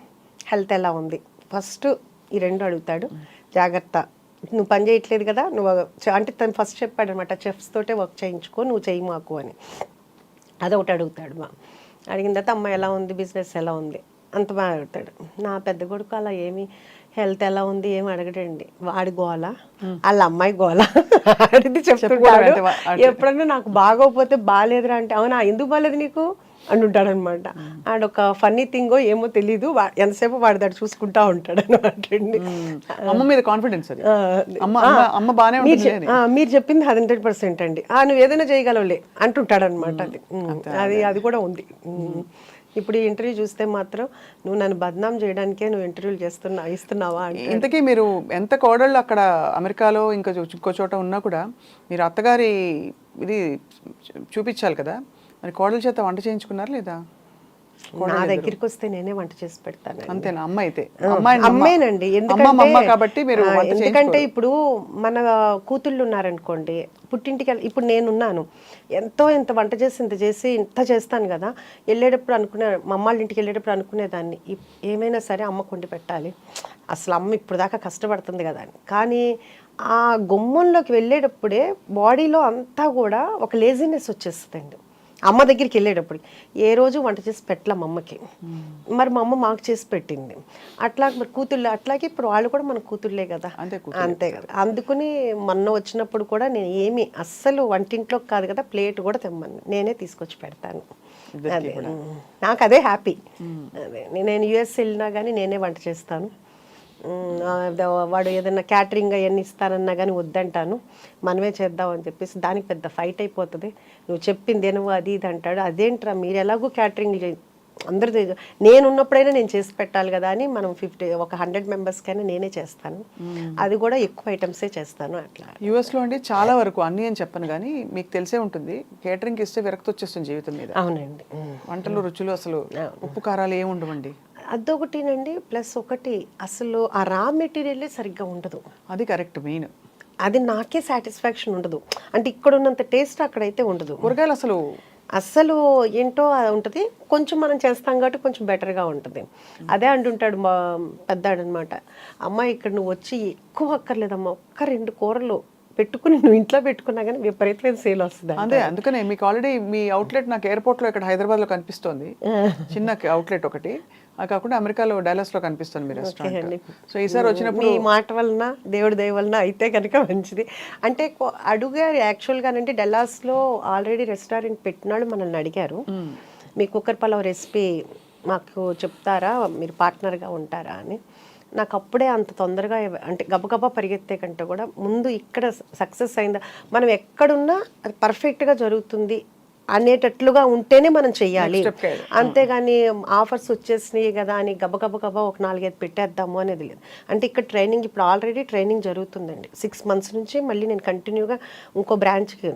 హెల్త్ ఎలా ఉంది, ఫస్ట్ ఈ 2 అడుగుతాడు. జాగ్రత్త, నువ్వు పని చేయట్లేదు కదా, నువ్వు అంటే తను ఫస్ట్ చెప్పాడు అనమాట, చెఫ్స్ తోటే వర్క్ చేయించుకో, నువ్వు చెయ్యి మాకు అని. అదొకటి అడుగుతాడు. అడిగిన తర్వాత అమ్మ ఎలా ఉంది, బిజినెస్ ఎలా ఉంది, అంత బాగా అడుగుతాడు. నా పెద్ద కొడుకు అలా ఏమి హెల్త్ ఎలా ఉంది ఏమి అడగడండి, వాడి గోల, వాళ్ళ అమ్మాయి గోల అడిగి చెప్తుంటాడు. ఎప్పుడన్నా నాకు బాగోపోతే బాగాలేదురా అంటే, అవునా ఎందుకు బాగాలేదు నీకు అంటుంటాడు అనమాట. ఆడొక ఫన్నీ థింగో ఏమో తెలీదు, ఎంతసేపు వాడి దాడు చూసుకుంటా ఉంటాడు అనమాట. అమ్మ మీద కాన్ఫిడెన్స్, అమ్మ బాగానే ఉంటుంది, మీరు చెప్పింది 100% అండి, నువ్వు ఏదైనా చేయగలవులే అంటుంటాడు అనమాట. అది కూడా ఉంది. ఇప్పుడు ఈ ఇంటర్వ్యూ చూస్తే మాత్రం నువ్వు నన్ను బద్నాం చేయడానికే నువ్వు ఇంటర్వ్యూలు ఇస్తున్నావా అంటే ఇంతకీ మీరు ఎంత కోడళ్ళు అక్కడ అమెరికాలో ఇంకో చోట ఉన్నా కూడా మీరు అత్తగారి ఇది చూపించాలి కదా, మరి కోడల చేత వంట చేయించుకున్నారు లేదా? నా దగ్గరికి వస్తే నేనే వంట చేసి పెడతాను. అంతేనా? అమ్మ అయితే అమ్మేనండి. కాబట్టి మీరు ఎందుకంటే ఇప్పుడు మన కూతుళ్ళు ఉన్నారనుకోండి, పుట్టింటికి ఇప్పుడు నేనున్నాను, ఎంత వంట చేసి ఇంత చేస్తాను కదా, వెళ్ళేటప్పుడు మా అమ్మాళ్ళ ఇంటికి వెళ్ళేటప్పుడు అనుకునేదాన్ని ఏమైనా సరే అమ్మ కొండి పెట్టాలి, అసలు అమ్మ ఇప్పుడు దాకా కష్టపడుతుంది కదా అని. కానీ ఆ గుమ్మంలోకి వెళ్ళేటప్పుడే బాడీలో అంతా కూడా ఒక లేజినెస్ వచ్చేస్తుందండి. అమ్మ దగ్గరికి వెళ్ళేటప్పుడు ఏ రోజు వంట చేసి పెట్టలే మా అమ్మకి, మరి మా అమ్మ మాకు చేసి పెట్టింది. అట్లా మరి కూతుళ్ళు అట్లాగే ఇప్పుడు వాళ్ళు కూడా మన కూతుళ్ళే కదా, అంతే కదా. అందుకుని మొన్న వచ్చినప్పుడు కూడా నేను ఏమి అస్సలు వంటింట్లోకి కాదు కదా, ప్లేట్ కూడా తెమ్మని నేనే తీసుకొచ్చి పెడతాను. అదే నాకు అదే హ్యాపీ. అదే నేను యుఎస్ వెళ్ళినా కానీ నేనే వంట చేస్తాను. వాడు ఏదైనా క్యాటరింగ్ అవన్నీ ఇస్తానన్నా కానీ వద్దంటాను, మనమే చేద్దామని చెప్పేసి దానికి పెద్ద ఫైట్ అయిపోతుంది. నువ్వు చెప్పింది నువ్వు అది ఇది అంటాడు, అదేంట్రా మీరు ఎలాగో క్యాటరింగ్ అందరూ నేను ఉన్నప్పుడైనా నేను చేసి పెట్టాలి కదా అని మనం 100 మెంబర్స్కైనా నేనే చేస్తాను. అది కూడా ఎక్కువ ఐటమ్సే చేస్తాను. అట్లా యుఎస్లో అండి చాలా వరకు అన్నీ అని చెప్పను కానీ మీకు తెలిసే ఉంటుంది, కేటరింగ్ ఇస్తే విరక్తి వచ్చేస్తుంది జీవితం మీద. అవునండి. వంటలు రుచులు అసలు ఉప్పు కారాలు ఏమి ఉండవండి. అదొకటినండి. ప్లస్ ఒకటి అసలు ఆ రా మెటీరియలే సరిగ్గా ఉండదు. అది కరెక్ట్ మెయిన్. అది నాకే సాటిస్ఫాక్షన్ ఉండదు. అంటే ఇక్కడ ఉన్నంత టేస్ట్ అక్కడైతే ఉండదు. కూరగాయలు అసలు ఏంటో ఉంటుంది. కొంచెం మనం చేస్తాం కాబట్టి కొంచెం బెటర్గా ఉంటుంది. అదే అంటుంటాడు మా పెద్దాడు అనమాట, అమ్మ ఇక్కడ నువ్వు వచ్చి ఎక్కువ అక్కర్లేదమ్మా, 1-2 కూరలు పెట్టుకుని నువ్వు ఇంట్లో పెట్టుకున్నా కానీ విపరీతమైన సేల్ వస్తుంది. అదే అందుకనే మీకు ఆల్రెడీ మీ అవుట్లెట్ నాకు ఎయిర్పోర్ట్లో ఇక్కడ హైదరాబాద్లో కనిపిస్తోంది, చిన్న అవుట్లెట్ ఒకటి. అది కాకుండా అమెరికాలో డాలస్లో కనిపిస్తుంది మీ రెస్టారెంట్. సో ఈసారి వచ్చినప్పుడు ఈ మాట వలన దేవుడి దయ వలన అయితే కనుక మంచిది. అంటే అడుగారు యాక్చువల్గానంటే డల్లాస్లో ఆల్రెడీ రెస్టారెంట్ పెట్టినాడు, మనల్ని అడిగారు మీ కుక్కర్ పలావ్ రెసిపీ మాకు చెప్తారా, మీరు పార్ట్నర్గా ఉంటారా అని. నాకు అప్పుడే అంత తొందరగా అంటే గబగబా పరిగెత్తే కంటే కూడా ముందు ఇక్కడ సక్సెస్ అయిందా, మనం ఎక్కడున్నా అది పర్ఫెక్ట్గా జరుగుతుంది అనేటట్లుగా ఉంటేనే మనం చెయ్యాలి. అంతేగాని ఆఫర్స్ వచ్చేసినాయి కదా అని గబగబా ఒక 4-5 పెట్టేద్దాము అనేది లేదు. అంటే ఇక్కడ ట్రైనింగ్ ఇప్పుడు ఆల్రెడీ ట్రైనింగ్ జరుగుతుందండి. 6 months నుంచి మళ్ళీ నేను కంటిన్యూగా ఇంకో బ్రాంచ్కి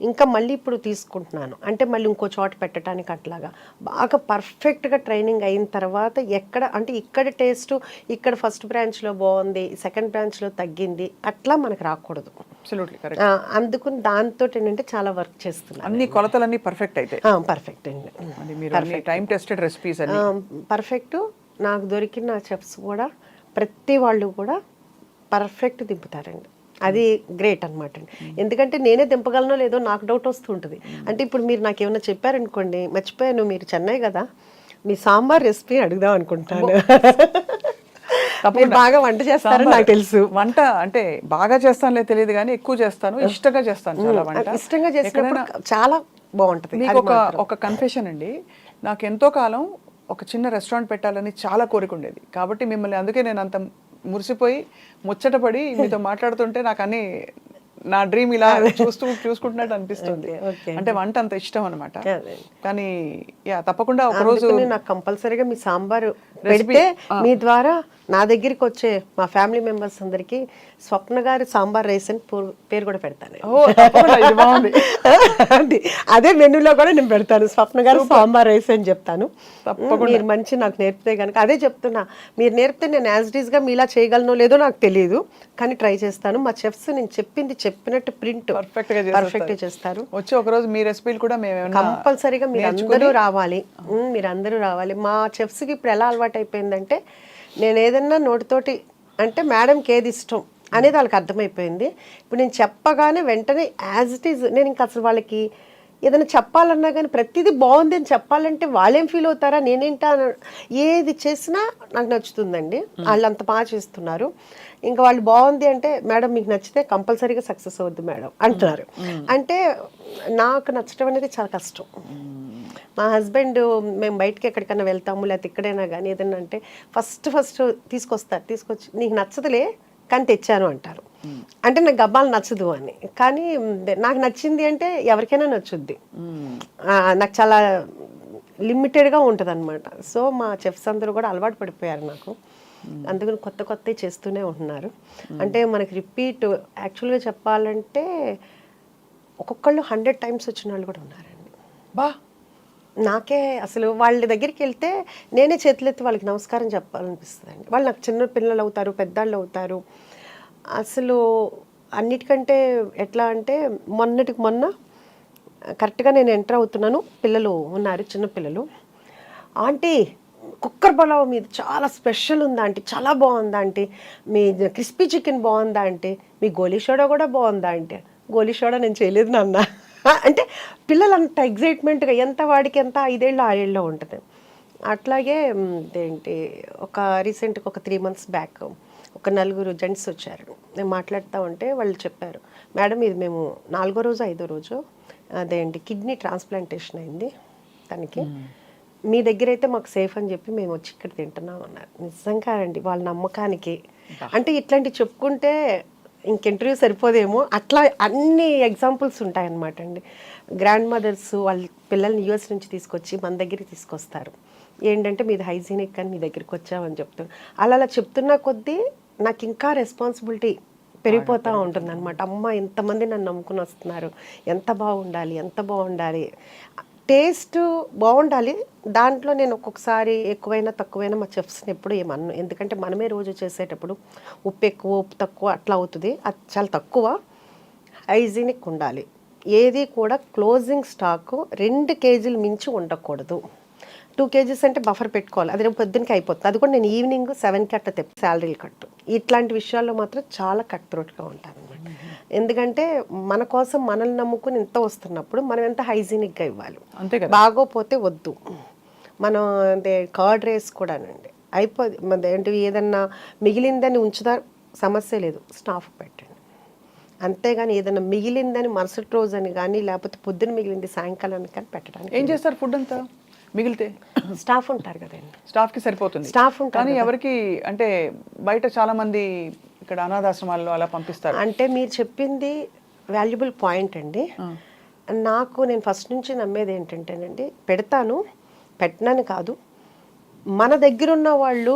ఇంకా మళ్ళీ ఇప్పుడు తీసుకుంటున్నాను. అంటే మళ్ళీ ఇంకో చోట పెట్టడానికి అట్లాగా బాగా పర్ఫెక్ట్గా ట్రైనింగ్ అయిన తర్వాత ఎక్కడ అంటే ఇక్కడ టేస్ట్ ఇక్కడ ఫస్ట్ బ్రాంచ్లో బాగుంది, సెకండ్ బ్రాంచ్లో తగ్గింది అట్లా మనకు రాకూడదు. అందుకు దాంతో ఏంటంటే చాలా వర్క్ చేస్తున్నాను. అన్ని కొలతలన్నీ పర్ఫెక్ట్ అయితే పర్ఫెక్ట్ అండి. Time tested recipes perfect. నాకు దొరికిన చెఫ్స్ కూడా ప్రతి వాళ్ళు కూడా పర్ఫెక్ట్ దింపుతారండి. అది గ్రేట్ అనమాట అండి. ఎందుకంటే నేనే దింపగలనో లేదో నాకు డౌట్ వస్తూ ఉంటుంది. అంటే ఇప్పుడు మీరు నాకు ఏమైనా చెప్పారనుకోండి, మర్చిపోయాను మీరు చెన్నై కదా, మీ సాంబార్ రెసిపీ అడుగుదాం అనుకుంటాను. బాగా వంట చేస్తారని నాకు తెలుసు. వంట అంటే బాగా చేస్తానులే తెలియదు కానీ ఎక్కువ చేస్తాను, ఇష్టంగా చేస్తాను. చాలా వంట ఇష్టంగా చేసినప్పుడు చాలా బాగుంటుంది. మీకు ఒక కన్ఫెషన్ అండి, నాకు ఎంతో కాలం ఒక చిన్న రెస్టారెంట్ పెట్టాలని చాలా కోరిక ఉండేది. కాబట్టి మిమ్మల్ని అందుకే నేను అంత మురిసిపోయి ముచ్చటపడి మీతో మాట్లాడుతుంటే నాకు అన్ని నా డ్రీమ్ ఇలా చూసుకుంటున్నట్టు అనిపిస్తుంది. అంటే వంట అంత ఇష్టం అనమాట. కానీ తప్పకుండా ఒక రోజు నాకు కంపల్సరీగా మీ సాంబార్ పెడితే మీ ద్వారా నా దగ్గరికి వచ్చే మా ఫ్యామిలీ మెంబర్స్ అందరికి స్వప్న గారి సాంబార్ రైస్ అని పేరు కూడా పెడతాను. అదే మెనూలో కూడా నేను పెడతాను, స్వప్న గారు సాంబార్ రైస్ అని చెప్తాను. మీరు మంచి నాకు నేర్పితే కనుక అదే చెప్తున్నా, మీరు నేర్పితే నేను యాజ్ ఇట్ ఈస్ గా మీలా చేయగలనో లేదో నాకు తెలియదు, కానీ ట్రై చేస్తాను. మా చెఫ్స్ నేను చెప్పినట్టు ప్రింట్ పర్ఫెక్ట్ చేస్తారు. వచ్చి ఒక రోజు మీ రెసిపీలు కూడా కంపల్సరీగా మీరందరూ రావాలి. మా చెఫ్స్ కి ఇప్పుడు ఎలా అలవాటు అయిపోయిందంటే, నేను ఏదన్నా నోటితోటి అంటే మేడంకి ఏది ఇష్టం అనేది వాళ్ళకి అర్థమైపోయింది. ఇప్పుడు నేను చెప్పగానే వెంటనే యాజ్ ఇట్ ఈజ్ నేను ఇంకా అసలు వాళ్ళకి ఏదైనా చెప్పాలన్నా కానీ ప్రతిదీ బాగుంది అని చెప్పాలంటే వాళ్ళేం ఫీల్ అవుతారా, నేనేంటా ఏది చేసినా నాకు నచ్చుతుందండి. వాళ్ళు అంత బాగా చేస్తున్నారు. ఇంకా వాళ్ళు బాగుంది అంటే మేడం మీకు నచ్చితే కంపల్సరీగా సక్సెస్ అవుద్ది మేడం అంటున్నారు. అంటే నాకు నచ్చడం అనేది చాలా కష్టం. మా హస్బెండ్ మేము బయటకి ఎక్కడికైనా వెళ్తాము లేకపోతే ఇక్కడైనా కానీ ఏదైనా అంటే ఫస్ట్ తీసుకొచ్చి నీకు నచ్చదులే కానీ తెచ్చాను అంటారు. అంటే నాకు గబ్బాలు నచ్చదు అని. కానీ నాకు నచ్చింది అంటే ఎవరికైనా నచ్చుద్ది. నాకు చాలా లిమిటెడ్గా ఉంటుంది అనమాట. సో మా చెఫ్స్ అందరూ కూడా అలవాటు పడిపోయారు నాకు. అందుకని కొత్త కొత్తవి చేస్తూనే ఉంటున్నారు. అంటే మనకి రిపీట్ యాక్చువల్గా చెప్పాలంటే ఒక్కొక్కళ్ళు 100 times వచ్చిన వాళ్ళు కూడా ఉన్నారండి. బా నాకే అసలు వాళ్ళ దగ్గరికి వెళ్తే నేనే చేతులెత్తి వాళ్ళకి నమస్కారం చెప్పాలనిపిస్తుంది అండి. వాళ్ళు నాకు చిన్న పిల్లలు అవుతారు, పెద్దాళ్ళు అవుతారు. అసలు అన్నిటికంటే ఎట్లా అంటే మొన్నటికి మొన్న కరెక్ట్గా నేను ఎంటర్ అవుతున్నాను, పిల్లలు ఉన్నారు, చిన్న పిల్లలు. ఆంటీ కుక్కర్ పలావ్ మీద చాలా స్పెషల్ ఉందా ఆంటీ, చాలా బాగుందా ఆంటీ, మీ క్రిస్పీ చికెన్ బాగుందా ఆంటీ, మీ గోలీ సోడా కూడా బాగుందా ఆంటీ. గోలీ సోడా నేను చేయలేదు నాన్న అంటే పిల్లలు అంత ఎగ్జైట్మెంట్గా, ఎంత వాడికి ఎంత 5 ఏళ్ళు 6 ఏళ్ళలో ఉంటుంది. అట్లాగే ఏంటి ఒక రీసెంట్గా ఒక 3 months బ్యాక్ ఒక 4 జెంట్స్ వచ్చారు. నేను మాట్లాడుతూ ఉంటే వాళ్ళు చెప్పారు, మేడం ఇది మేము 4వ రోజు 5వ రోజు అదేంటి కిడ్నీ ట్రాన్స్ప్లాంటేషన్ అయింది తనకి, మీ దగ్గర అయితే మాకు సేఫ్ అని చెప్పి మేము వచ్చి ఇక్కడ తింటున్నాం అన్నారు. నిజంగా అండి వాళ్ళ నమ్మకానికి. అంటే ఇట్లాంటివి చెప్పుకుంటే ఇంక ఇంటర్వ్యూ సరిపోదేమో, అట్లా అన్ని ఎగ్జాంపుల్స్ ఉంటాయన్నమాట అండి. గ్రాండ్ మదర్స్ వాళ్ళ పిల్లల్ని US నుంచి తీసుకొచ్చి మన దగ్గరికి తీసుకొస్తారు. ఏంటంటే మీది హైజీనిక్ అని మీ దగ్గరికి వచ్చామని చెప్తారు. అలా చెప్తున్న కొద్దీ నాకు ఇంకా రెస్పాన్సిబిలిటీ పెరిగిపోతూ ఉంటుంది అనమాట. అమ్మ ఎంతమంది నన్ను నమ్ముకుని వస్తున్నారు, ఎంత బాగుండాలి, ఎంత బాగుండాలి, టేస్ట్ బాగుండాలి. దాంట్లో నేను ఒక్కొక్కసారి ఎక్కువైనా తక్కువైనా మా చెఫ్స్ని ఎప్పుడు ఏమన్నా, ఎందుకంటే మనమే రోజు చేసేటప్పుడు ఉప్పు ఎక్కువ ఉప్పు తక్కువ అట్లా అవుతుంది. అది చాలా తక్కువ. హైజీనిక్ ఉండాలి. ఏది కూడా క్లోజింగ్ స్టాక్ 2 kgs మించి ఉండకూడదు. 2 kgs అంటే బఫర్ పెట్టుకోవాలి. అది రేపు పొద్దునకి అయిపోతుంది. అది కూడా నేను ఈవినింగ్ 7కి అట్లా తెప్పి శాలరీలు కట్టు. ఇట్లాంటి విషయాల్లో మాత్రం చాలా కట్ త్రోట్గా ఉంటాను అనమాట. ఎందుకంటే మన కోసం మనల్ని నమ్ముకుని ఇంత వస్తున్నప్పుడు మనం ఎంత హైజీనిక్గా ఇవ్వాలి. అంతే కదా. బాగోపోతే వద్దు. మనం అంటే కర్డ్ రైస్ కూడానండి అయిపోయింది ఏంటి ఏదన్నా మిగిలిందని ఉంచుదా సమస్య లేదు, స్టాఫ్ పెట్టండి. అంతేగాని ఏదైనా మిగిలిందని మరుసటి రోజు అని కానీ లేకపోతే పొద్దున మిగిలింది సాయంకాలానికి కానీ పెట్టడానికి. ఏం చేస్తారు ఫుడ్ అంతా మిగిలితే? స్టాఫ్ ఉంటారు కదండి, స్టాఫ్కి సరిపోతుంది. స్టాఫ్ ఉంటారు కానీ ఎవరికి అంటే బయట చాలా మంది ఇక్కడ అనాథాశ్రమాల్లో అలా పంపిస్తారు. అంటే మీరు చెప్పింది వాల్యుబుల్ పాయింట్ అండి. నాకు నేను ఫస్ట్ నుంచి నమ్మేది ఏంటంటేనండి, పెడతాను పెట్టనని కాదు, మన దగ్గర ఉన్న వాళ్ళు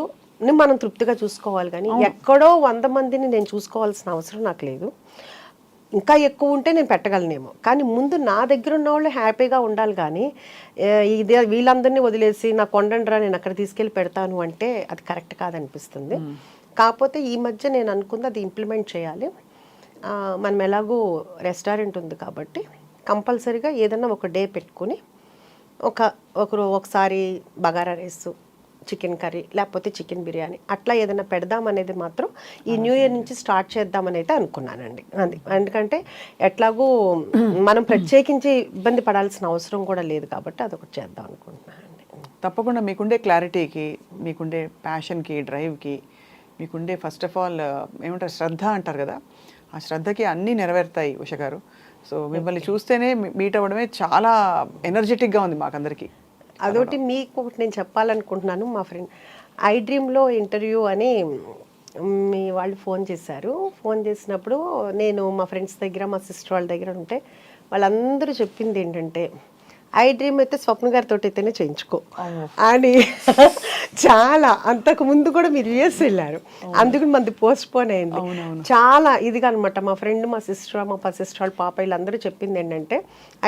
మనం తృప్తిగా చూసుకోవాలి. కానీ ఎక్కడో 100 మందిని నేను చూసుకోవాల్సిన అవసరం నాకు లేదు. ఇంకా ఎక్కువ ఉంటే నేను పెట్టగలనేమో, కానీ ముందు నా దగ్గర ఉన్న వాళ్ళు హ్యాపీగా ఉండాలి. కానీ ఇది వీళ్ళందరినీ వదిలేసి నా కొండండ్రా నేను అక్కడ తీసుకెళ్ళి పెడతాను అంటే అది కరెక్ట్ కాదనిపిస్తుంది. కాకపోతే ఈ మధ్య నేను అనుకుంది అది ఇంప్లిమెంట్ చేయాలి. మనం ఎలాగూ రెస్టారెంట్ ఉంది కాబట్టి కంపల్సరీగా ఏదన్నా ఒక డే పెట్టుకుని ఒకసారి బగారా రైస్, చికెన్ కర్రీ లేకపోతే చికెన్ బిర్యానీ అట్లా ఏదైనా పెడదామనేది మాత్రం ఈ న్యూ ఇయర్ నుంచి స్టార్ట్ చేద్దామని అయితే అనుకున్నానండి. అది ఎందుకంటే ఎట్లాగూ మనం ప్రత్యేకించి ఇబ్బంది పడాల్సిన అవసరం కూడా లేదు కాబట్టి అదొకటి చేద్దాం అనుకుంటున్నానండి. తప్పకుండా మీకుండే క్లారిటీకి, మీకుండే ప్యాషన్కి, డ్రైవ్కి, మీకుండే ఫస్ట్ ఆఫ్ ఆల్ ఏమంటారు శ్రద్ధ అంటారు కదా, ఆ శ్రద్ధకి అన్నీ నెరవేరుతాయి ఉష గారు. సో మిమ్మల్ని చూస్తేనే మీట్ అవ్వడమే చాలా ఎనర్జెటిక్గా ఉంది మాకందరికీ. అదొకటి మీకు ఒకటి నేను చెప్పాలనుకుంటున్నాను. మా ఫ్రెండ్ ఐ డ్రీమ్లో ఇంటర్వ్యూ అని మీ వాళ్ళు ఫోన్ చేశారు. ఫోన్ చేసినప్పుడు నేను మా ఫ్రెండ్స్ దగ్గర మా సిస్టర్ వాళ్ళ దగ్గర ఉంటే వాళ్ళందరూ చెప్పింది ఏంటంటే ఐ డ్రీమ్ అయితే స్వప్న గారితో అయితేనే చేయించుకో అని. చాలా అంతకు ముందు కూడా మీరు US వెళ్ళారు, అందుకని మనది పోస్ట్ పోన్ అయింది. చాలా ఇదిగా అనమాట. మా ఫ్రెండ్, మా సిస్టర్, మా సిస్టర్ వాళ్ళ పాప వీళ్ళందరూ చెప్పింది ఏంటంటే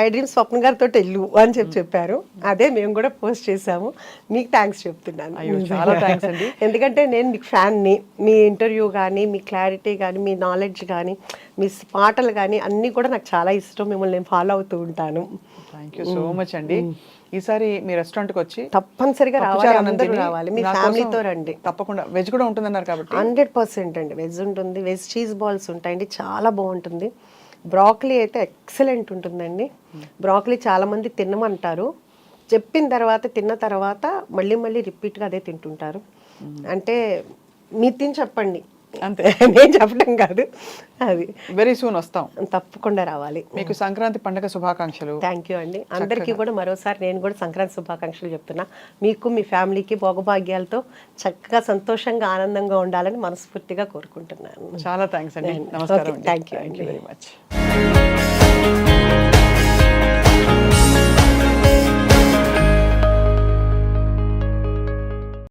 ఐ డ్రీమ్ స్వప్న గారితో వెళ్ళు అని చెప్పారు. అదే మేము కూడా పోస్ట్ చేసాము. మీకు థ్యాంక్స్ చెప్తున్నాను. చాలా థ్యాంక్స్ అండి. ఎందుకంటే నేను మీకు ఫ్యాన్ని. మీ ఇంటర్వ్యూ కానీ, మీ క్లారిటీ కానీ, మీ నాలెడ్జ్ కానీ, మీ పాటలు కానీ అన్నీ కూడా నాకు చాలా ఇష్టం. మిమ్మల్ని నేను ఫాలో అవుతూ ఉంటాను. థ్యాంక్ యూ సో మచ్ అండి. ఈసారి మీ రెస్టారెంట్కి వచ్చి తప్పనిసరిగా రావాలి. మీ ఫ్యామిలీతో రండి. తప్పకుండా. వెజ్ కూడా ఉంటుందన్నారు కాబట్టి 100% అండి వెజ్ ఉంటుంది. వెజ్ చీజ్ బాల్స్ ఉంటాయండి, చాలా బాగుంటుంది. బ్రాకలీ అయితే ఎక్సలెంట్ ఉంటుందండి. బ్రాకలీ చాలా మంది తినమంటారు, చెప్పిన తర్వాత తిన్న తర్వాత మళ్ళీ మళ్ళీ రిపీట్గా అదే తింటుంటారు. అంటే మీరు తిని చెప్పండి, అంతే, నేను చెప్పడం కాదు. అది వెరీ సూన్ వస్తాం, తప్పకుండా రావాలి. మీకు సంక్రాంతి పండుగ శుభాకాంక్షలు. థ్యాంక్ యూ అండి. అందరికీ కూడా మరోసారి నేను కూడా సంక్రాంతి శుభాకాంక్షలు చెప్తున్నా. మీకు, మీ ఫ్యామిలీకి భోగభాగ్యాలతో చక్కగా సంతోషంగా ఆనందంగా ఉండాలని మనస్ఫూర్తిగా కోరుకుంటున్నాను. చాలా థ్యాంక్స్ అండి. నమస్కారం. Thank you very much.